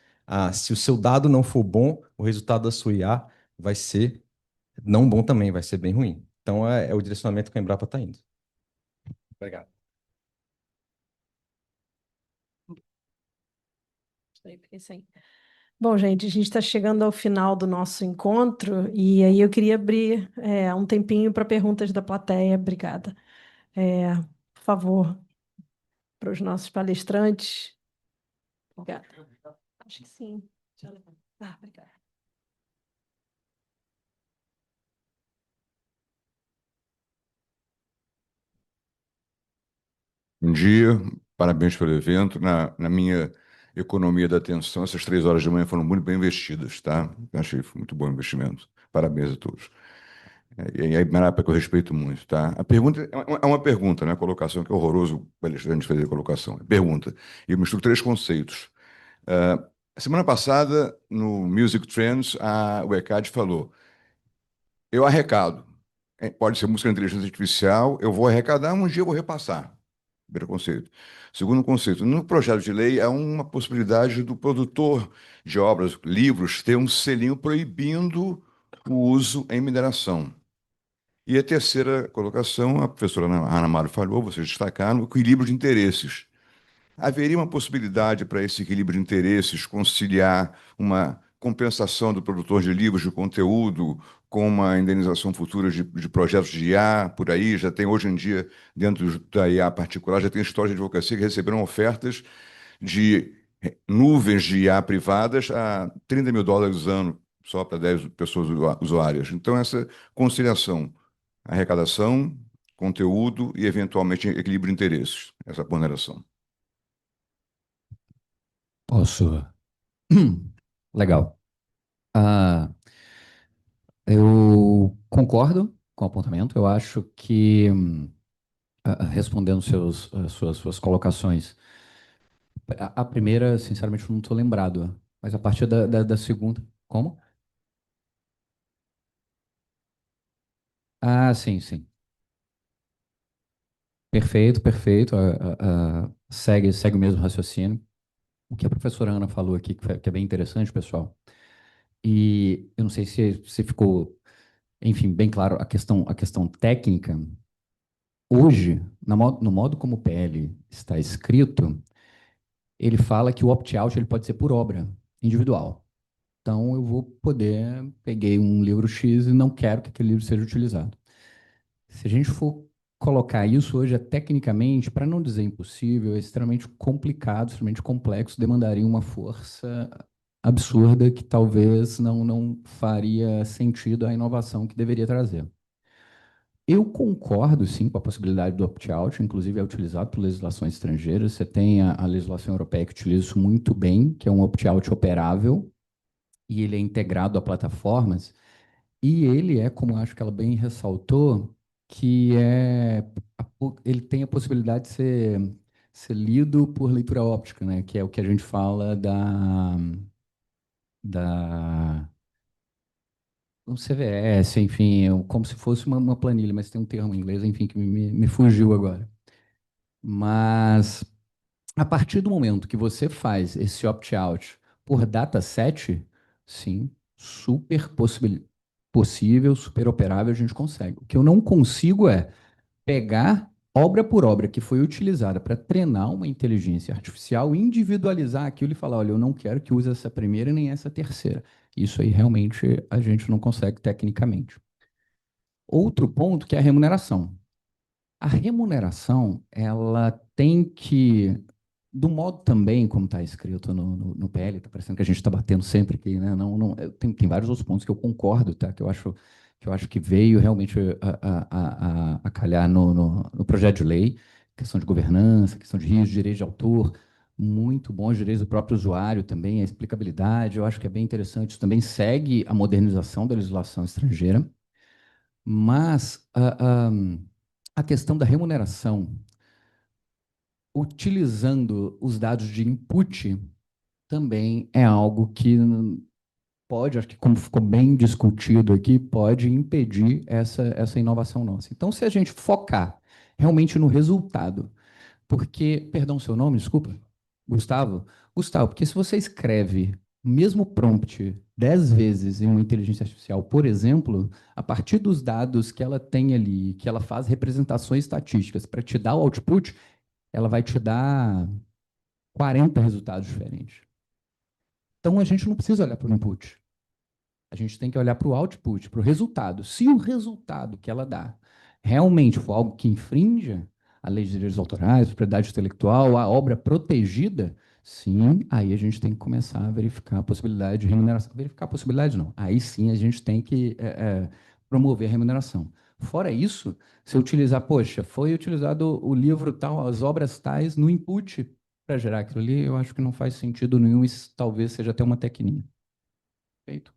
se o seu dado não for bom, o resultado da sua IA vai ser não bom também, vai ser bem ruim. Então, é o direcionamento que a Embrapa está indo. Obrigado. Sim. Bom, gente, a gente está chegando ao final do nosso encontro e aí eu queria abrir um tempinho para perguntas da plateia. Obrigada. Por favor, para os nossos palestrantes. Obrigada. Acho que sim. Obrigada. Bom dia, parabéns pelo evento. Na minha economia da atenção, essas 3 horas da manhã foram muito bem investidas, tá? Eu achei muito bom investimento. Parabéns a todos. E aí, Marapa, que eu respeito muito, tá? A pergunta é uma pergunta, né? A colocação, que é horroroso o palestrante fazer a colocação. É pergunta. E eu misturo 3 conceitos. A semana passada, no Music Trends, o ECAD falou: eu arrecado. Pode ser música de inteligência artificial, eu vou arrecadar, um dia eu vou repassar. Primeiro conceito. Segundo conceito, no projeto de lei há uma possibilidade do produtor de obras, livros, ter um selinho proibindo o uso em mineração. E a terceira colocação, a professora Ana Amaro falou, vocês destacaram, o equilíbrio de interesses. Haveria uma possibilidade para esse equilíbrio de interesses conciliar uma compensação do produtor de livros de conteúdo com uma indenização futura de projetos de IA por aí? Já tem hoje em dia, dentro da IA particular, já tem histórias de advocacia que receberam ofertas de nuvens de IA privadas a $30.000 ano, só para 10 pessoas usuárias. Então, essa conciliação, arrecadação, conteúdo e, eventualmente, equilíbrio de interesses, essa ponderação. Posso? Legal. Eu concordo com o apontamento. Eu acho que, respondendo suas colocações, a primeira, sinceramente, eu não estou lembrado, mas a partir da segunda. Como? Sim, sim. Perfeito, perfeito. Segue o mesmo raciocínio. O que a professora Ana falou aqui, que é bem interessante, pessoal. E eu não sei se ficou, enfim, bem claro a questão técnica. Hoje, no modo como o PL está escrito, ele fala que o opt-out ele pode ser por obra individual. Então, eu vou poder, peguei um livro X e não quero que aquele livro seja utilizado. Se a gente for colocar isso hoje, tecnicamente, para não dizer impossível, é extremamente complicado, extremamente complexo, demandaria uma força absurda que talvez não faria sentido a inovação que deveria trazer. Eu concordo, sim, com a possibilidade do opt-out, inclusive é utilizado por legislações estrangeiras. Você tem a legislação europeia que utiliza isso muito bem, que é um opt-out operável, e ele é integrado a plataformas, e ele é, como acho que ela bem ressaltou, que ele tem a possibilidade de ser lido por leitura óptica, né? Que é o que a gente fala um CVS, enfim, como se fosse uma planilha, mas tem um termo em inglês, enfim, que me fugiu agora. Mas a partir do momento que você faz esse opt-out por dataset, sim, super possível, super operável, a gente consegue. O que eu não consigo é pegar obra por obra que foi utilizada para treinar uma inteligência artificial, individualizar aquilo e falar, olha, eu não quero que use essa primeira nem essa terceira. Isso aí realmente a gente não consegue tecnicamente. Outro ponto que é a remuneração. A remuneração, ela tem que, do modo também como está escrito no PL, está parecendo que a gente está batendo sempre aqui, né? Tem vários outros pontos que eu concordo, tá? Que eu acho que eu acho que veio realmente a calhar no projeto de lei, questão de governança, questão de risco, direito de autor, muito bom, os direitos do próprio usuário também, a explicabilidade, eu acho que é bem interessante. Isso também segue a modernização da legislação estrangeira, mas a questão da remuneração, utilizando os dados de input, também é algo que pode, acho que como ficou bem discutido aqui, pode impedir essa inovação nossa. Então, se a gente focar realmente no resultado, porque, perdão, seu nome, desculpa, Gustavo? Gustavo, porque se você escreve o mesmo prompt 10 vezes em uma inteligência artificial, por exemplo, a partir dos dados que ela tem ali, que ela faz representações estatísticas para te dar o output, ela vai te dar 40 resultados diferentes. Então, a gente não precisa olhar para o input. A gente tem que olhar para o output, para o resultado. Se o resultado que ela dá realmente for algo que infrinja a lei de direitos autorais, propriedade intelectual, a obra protegida, sim, aí a gente tem que começar a verificar a possibilidade de remuneração. Verificar a possibilidade, não. Aí sim a gente tem que promover a remuneração. Fora isso, se eu utilizar, poxa, foi utilizado o livro tal, as obras tais no input para gerar aquilo ali, eu acho que não faz sentido nenhum, isso talvez seja até uma tecnia. Feito.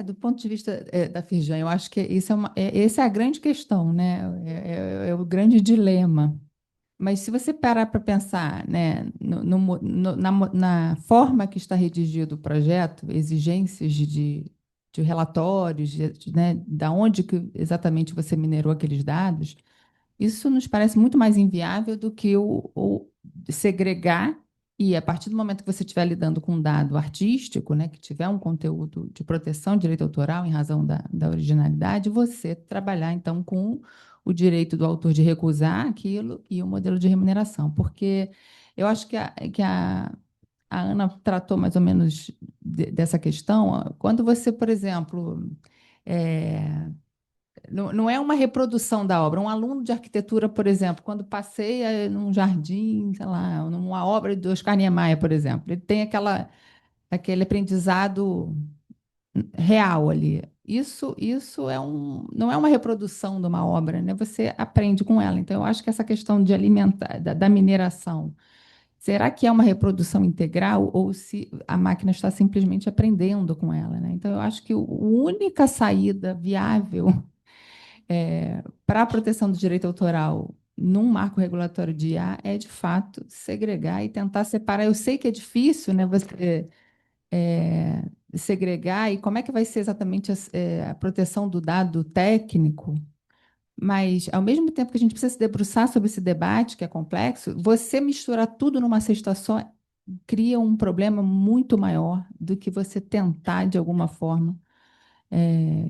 Do ponto de vista da Firjan, eu acho que isso essa é a grande questão, né? É o grande dilema. Mas se você parar para pensar, né, na forma que está redigido o projeto, exigências de relatórios, né, da onde que exatamente você minerou aqueles dados, isso nos parece muito mais inviável do que o segregar e, a partir do momento que você estiver lidando com um dado artístico, né, que tiver um conteúdo de proteção de direito autoral em razão da originalidade, você trabalhar, então, com o direito do autor de recusar aquilo e o modelo de remuneração. Porque eu acho que a Ana tratou mais ou menos dessa questão. Ó. Quando você, por exemplo, não é uma reprodução da obra. Um aluno de arquitetura, por exemplo, quando passeia num jardim, sei lá, numa obra de Oscar Niemeyer, por exemplo, ele tem aquele aprendizado real ali. Isso não é uma reprodução de uma obra, né? Você aprende com ela. Então, eu acho que essa questão de alimentar, da mineração, será que é uma reprodução integral ou se a máquina está simplesmente aprendendo com ela, né? Então, eu acho que a única saída viável para a proteção do direito autoral num marco regulatório de IA é, de fato, segregar e tentar separar. Eu sei que é difícil, né, você segregar, e como é que vai ser exatamente a proteção do dado técnico, mas, ao mesmo tempo que a gente precisa se debruçar sobre esse debate, que é complexo, você misturar tudo numa cesta só cria um problema muito maior do que você tentar, de alguma forma,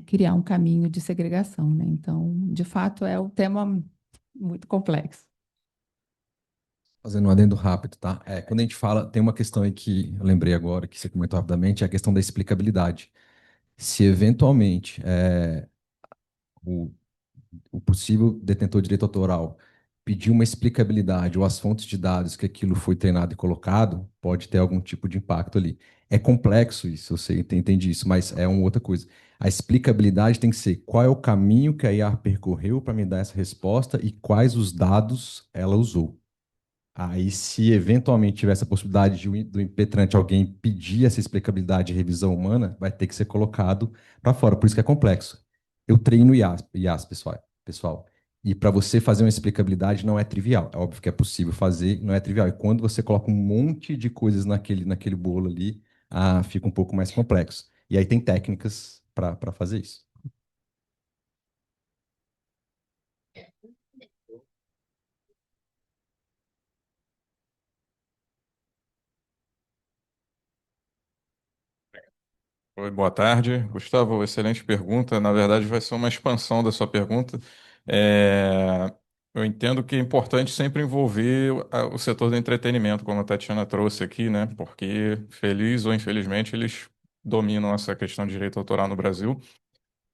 criar um caminho de segregação, né? Então, de fato, é um tema muito complexo. Fazendo um adendo rápido, tá? Quando a gente fala, tem uma questão aí que eu lembrei agora, que você comentou rapidamente, é a questão da explicabilidade. Se eventualmente o, o possível detentor de direito autoral pedir uma explicabilidade ou as fontes de dados que aquilo foi treinado e colocado, pode ter algum tipo de impacto ali. É complexo isso, eu sei, entendi isso, mas é uma outra coisa. A explicabilidade tem que ser qual é o caminho que a IA percorreu para me dar essa resposta e quais os dados ela usou. Aí, se eventualmente tiver essa possibilidade do impetrante alguém pedir essa explicabilidade de revisão humana, vai ter que ser colocado para fora. Por isso que é complexo. Eu treino IAs, pessoal. E para você fazer uma explicabilidade não é trivial. É óbvio que é possível fazer, não é trivial. E quando você coloca um monte de coisas naquele bolo ali, fica um pouco mais complexo. E aí tem técnicas para fazer isso. Oi, boa tarde. Gustavo, excelente pergunta. Na verdade, vai ser uma expansão da sua pergunta. Eu entendo que é importante sempre envolver o setor do entretenimento, como a Tatiana trouxe aqui, né? Porque, feliz ou infelizmente, eles dominam essa questão de direito autoral no Brasil.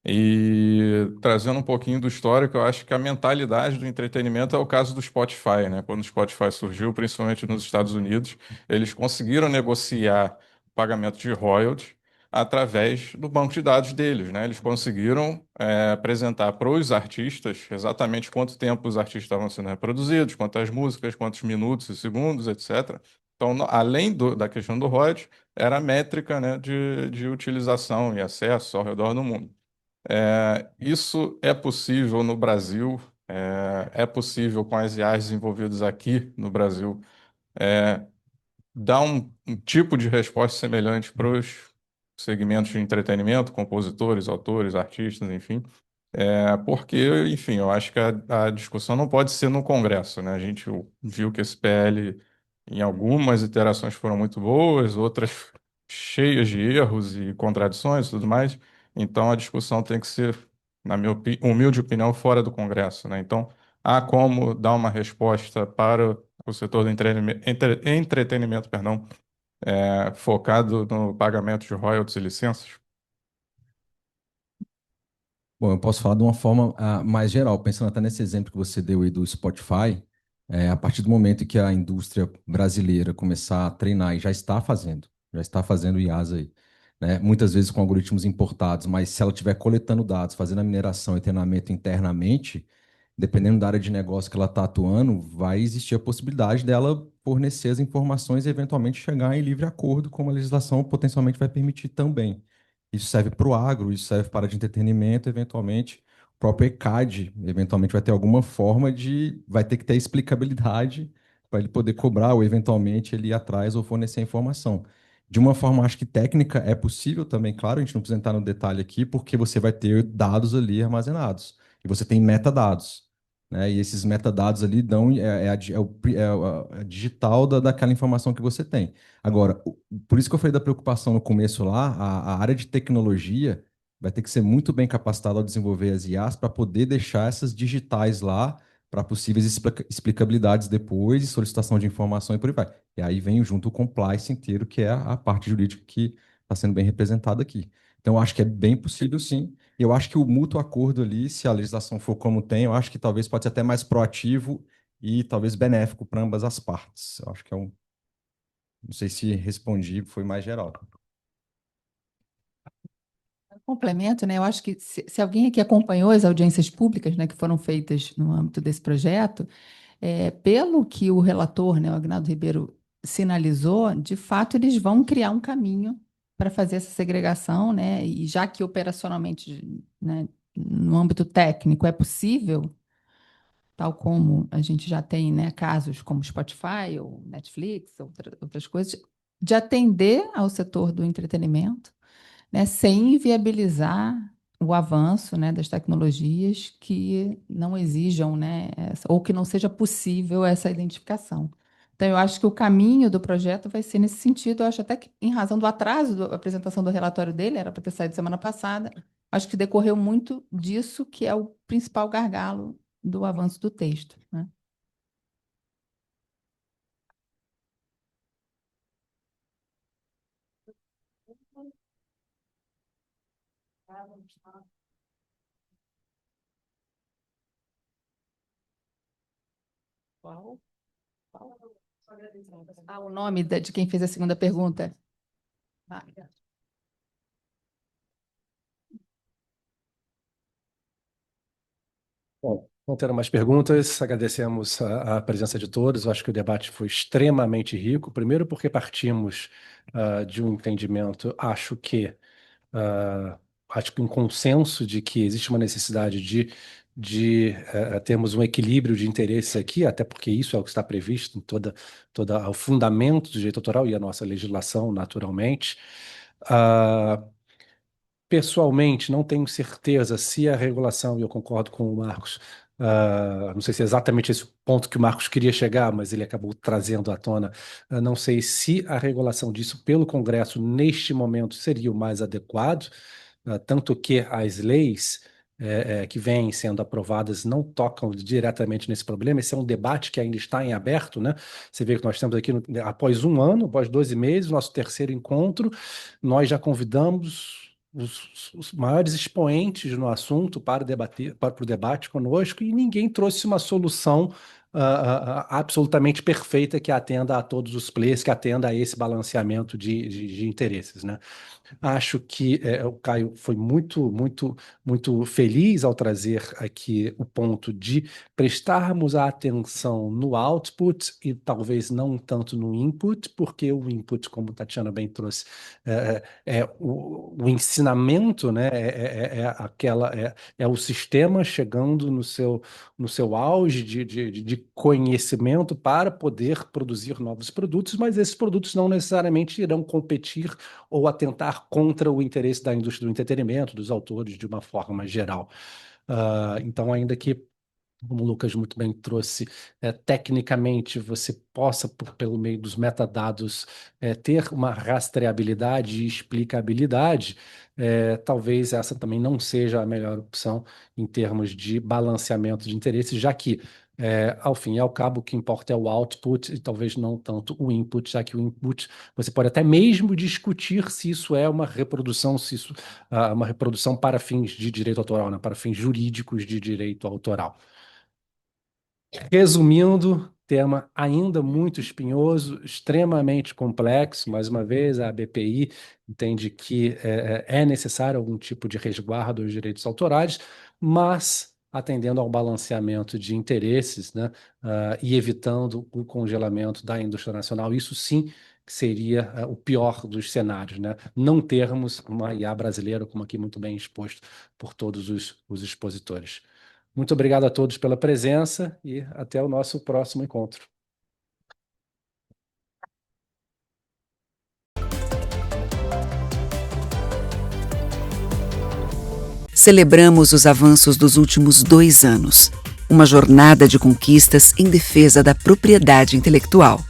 E trazendo um pouquinho do histórico, eu acho que a mentalidade do entretenimento é o caso do Spotify, né? Quando o Spotify surgiu, principalmente nos Estados Unidos, eles conseguiram negociar pagamento de royalties através do banco de dados deles, né? Eles conseguiram apresentar para os artistas exatamente quanto tempo os artistas estavam sendo reproduzidos, quantas músicas, quantos minutos e segundos, etc. Então, além da questão do royalties, era a métrica, né, de utilização e acesso ao redor do mundo. Isso é possível no Brasil, é possível com as IAs desenvolvidas aqui no Brasil, dar um tipo de resposta semelhante para os segmentos de entretenimento, compositores, autores, artistas, enfim. Porque, enfim, eu acho que a discussão não pode ser no Congresso, né? A gente viu que esse PL, em algumas iterações, foram muito boas, outras cheias de erros e contradições e tudo mais. Então, a discussão tem que ser, na minha humilde opinião, fora do Congresso, né? Então, há como dar uma resposta para o setor do entretenimento, perdão, focado no pagamento de royalties e licenças? Bom, eu posso falar de uma forma mais geral, pensando até nesse exemplo que você deu aí do Spotify, a partir do momento que a indústria brasileira começar a treinar, e já está fazendo IaaS aí, né? Muitas vezes com algoritmos importados, mas se ela estiver coletando dados, fazendo a mineração e treinamento internamente, dependendo da área de negócio que ela está atuando, vai existir a possibilidade dela fornecer as informações e eventualmente chegar em livre acordo, como a legislação potencialmente vai permitir também. Isso serve para o agro, isso serve para de entretenimento, eventualmente. O próprio ECAD, eventualmente, vai ter alguma forma vai ter que ter explicabilidade para ele poder cobrar ou, eventualmente, ele ir atrás ou fornecer a informação. De uma forma, acho que técnica é possível também, claro, a gente não precisa entrar no detalhe aqui, porque você vai ter dados ali armazenados. E você tem metadados, né? E esses metadados ali dão, a digital daquela informação que você tem. Agora, por isso que eu falei da preocupação no começo lá, a área de tecnologia vai ter que ser muito bem capacitada ao desenvolver as IAs para poder deixar essas digitais lá para possíveis explicabilidades depois, solicitação de informação e por aí vai. E aí vem junto o compliance inteiro, que é a parte jurídica que está sendo bem representada aqui. Então, eu acho que é bem possível, sim. E eu acho que o mútuo acordo ali, se a legislação for como tem, eu acho que talvez pode ser até mais proativo e talvez benéfico para ambas as partes. Eu acho que não sei se respondi, foi mais geral. Complemento, né? Eu acho que se alguém aqui acompanhou as audiências públicas, né, que foram feitas no âmbito desse projeto, pelo que o relator, né, o Agnaldo Ribeiro, sinalizou, de fato eles vão criar um caminho para fazer essa segregação, né? E já que operacionalmente, né, no âmbito técnico é possível, tal como a gente já tem, né, casos como Spotify ou Netflix, outras coisas, de atender ao setor do entretenimento, né, sem inviabilizar o avanço, né, das tecnologias que não exijam, né, ou que não seja possível essa identificação. Então, eu acho que o caminho do projeto vai ser nesse sentido. Eu acho até que, em razão do atraso da apresentação do relatório dele, era para ter saído semana passada, acho que decorreu muito disso, que é o principal gargalo do avanço do texto, né? Qual? O nome de quem fez a segunda pergunta. Bom, não tendo mais perguntas, agradecemos a presença de todos. Eu acho que o debate foi extremamente rico. Primeiro, porque partimos de um entendimento, acho que um consenso de que existe uma necessidade de termos um equilíbrio de interesses aqui, até porque isso é o que está previsto em toda o fundamento do direito autoral e a nossa legislação, naturalmente. Pessoalmente, não tenho certeza se a regulação, e eu concordo com o Marcos, não sei se é exatamente esse o ponto que o Marcos queria chegar, mas ele acabou trazendo à tona. Não sei se a regulação disso pelo Congresso, neste momento, seria o mais adequado, tanto que as leis que vêm sendo aprovadas não tocam diretamente nesse problema. Esse é um debate que ainda está em aberto, né? Você vê que nós temos aqui, após um ano, após 12 meses, nosso terceiro encontro, nós já convidamos os maiores expoentes no assunto para debater, para o debate conosco, e ninguém trouxe uma solução absolutamente perfeita que atenda a todos os players, que atenda a esse balanceamento de interesses, né? Acho que o Caio foi muito feliz ao trazer aqui o ponto de prestarmos a atenção no output e talvez não tanto no input, porque o input, como a Tatiana bem trouxe, o ensinamento, né, é o sistema chegando no seu auge de conhecimento para poder produzir novos produtos, mas esses produtos não necessariamente irão competir ou atentar contra o interesse da indústria do entretenimento, dos autores, de uma forma geral. Então, ainda que, como o Lucas muito bem trouxe, tecnicamente você possa, pelo meio dos metadados, ter uma rastreabilidade e explicabilidade, talvez essa também não seja a melhor opção em termos de balanceamento de interesses, já que, ao fim e ao cabo, o que importa é o output e talvez não tanto o input, já que o input você pode até mesmo discutir se isso é uma reprodução, se isso uma reprodução para fins de direito autoral, né, para fins jurídicos de direito autoral. Resumindo, tema ainda muito espinhoso, extremamente complexo. Mais uma vez, a BPI entende que é necessário algum tipo de resguardo aos direitos autorais, mas atendendo ao balanceamento de interesses, né, e evitando o congelamento da indústria nacional. Isso sim seria o pior dos cenários, né? Não termos uma IA brasileira, como aqui muito bem exposto por todos os expositores. Muito obrigado a todos pela presença e até o nosso próximo encontro. Celebramos os avanços dos últimos 2 anos, uma jornada de conquistas em defesa da propriedade intelectual.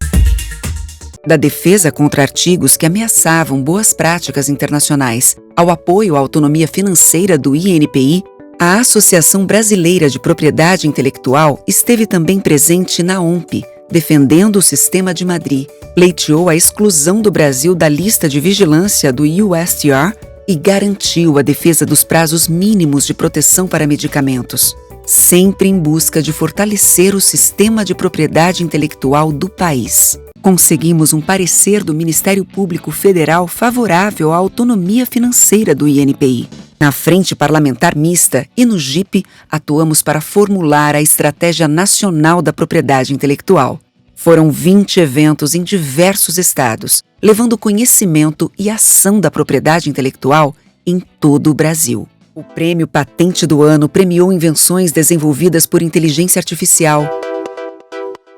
Da defesa contra artigos que ameaçavam boas práticas internacionais, ao apoio à autonomia financeira do INPI, a Associação Brasileira de Propriedade Intelectual esteve também presente na OMP, defendendo o sistema de Madrid, pleiteou a exclusão do Brasil da lista de vigilância do USTR e garantiu a defesa dos prazos mínimos de proteção para medicamentos, sempre em busca de fortalecer o sistema de propriedade intelectual do país. Conseguimos um parecer do Ministério Público Federal favorável à autonomia financeira do INPI. Na Frente Parlamentar Mista e no GIP, atuamos para formular a Estratégia Nacional da Propriedade Intelectual. Foram 20 eventos em diversos estados, levando conhecimento e ação da propriedade intelectual em todo o Brasil. O Prêmio Patente do Ano premiou invenções desenvolvidas por inteligência artificial.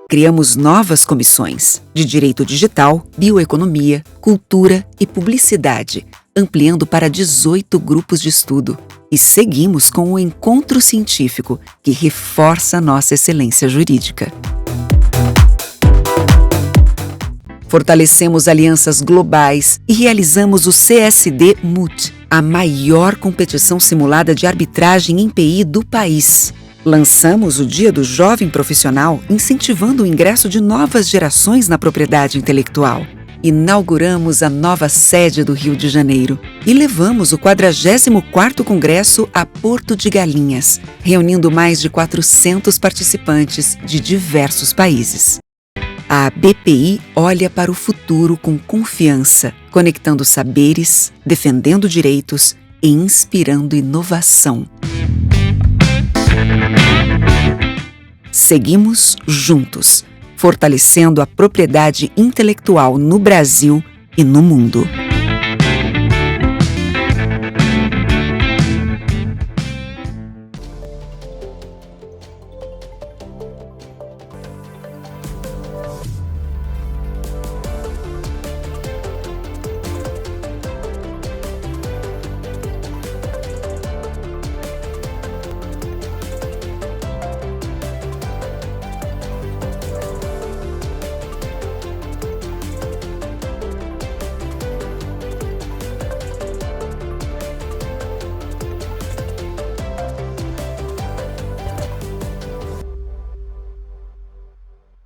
Criamos novas comissões de Direito Digital, Bioeconomia, Cultura e Publicidade, ampliando para 18 grupos de estudo. E seguimos com o Encontro Científico, que reforça nossa excelência jurídica. Fortalecemos alianças globais e realizamos o CSD MUT, a maior competição simulada de arbitragem em PI do país. Lançamos o Dia do Jovem Profissional, incentivando o ingresso de novas gerações na propriedade intelectual. Inauguramos a nova sede do Rio de Janeiro e levamos o 44º Congresso a Porto de Galinhas, reunindo mais de 400 participantes de diversos países. A BPI olha para o futuro com confiança, conectando saberes, defendendo direitos e inspirando inovação. Seguimos juntos, fortalecendo a propriedade intelectual no Brasil e no mundo.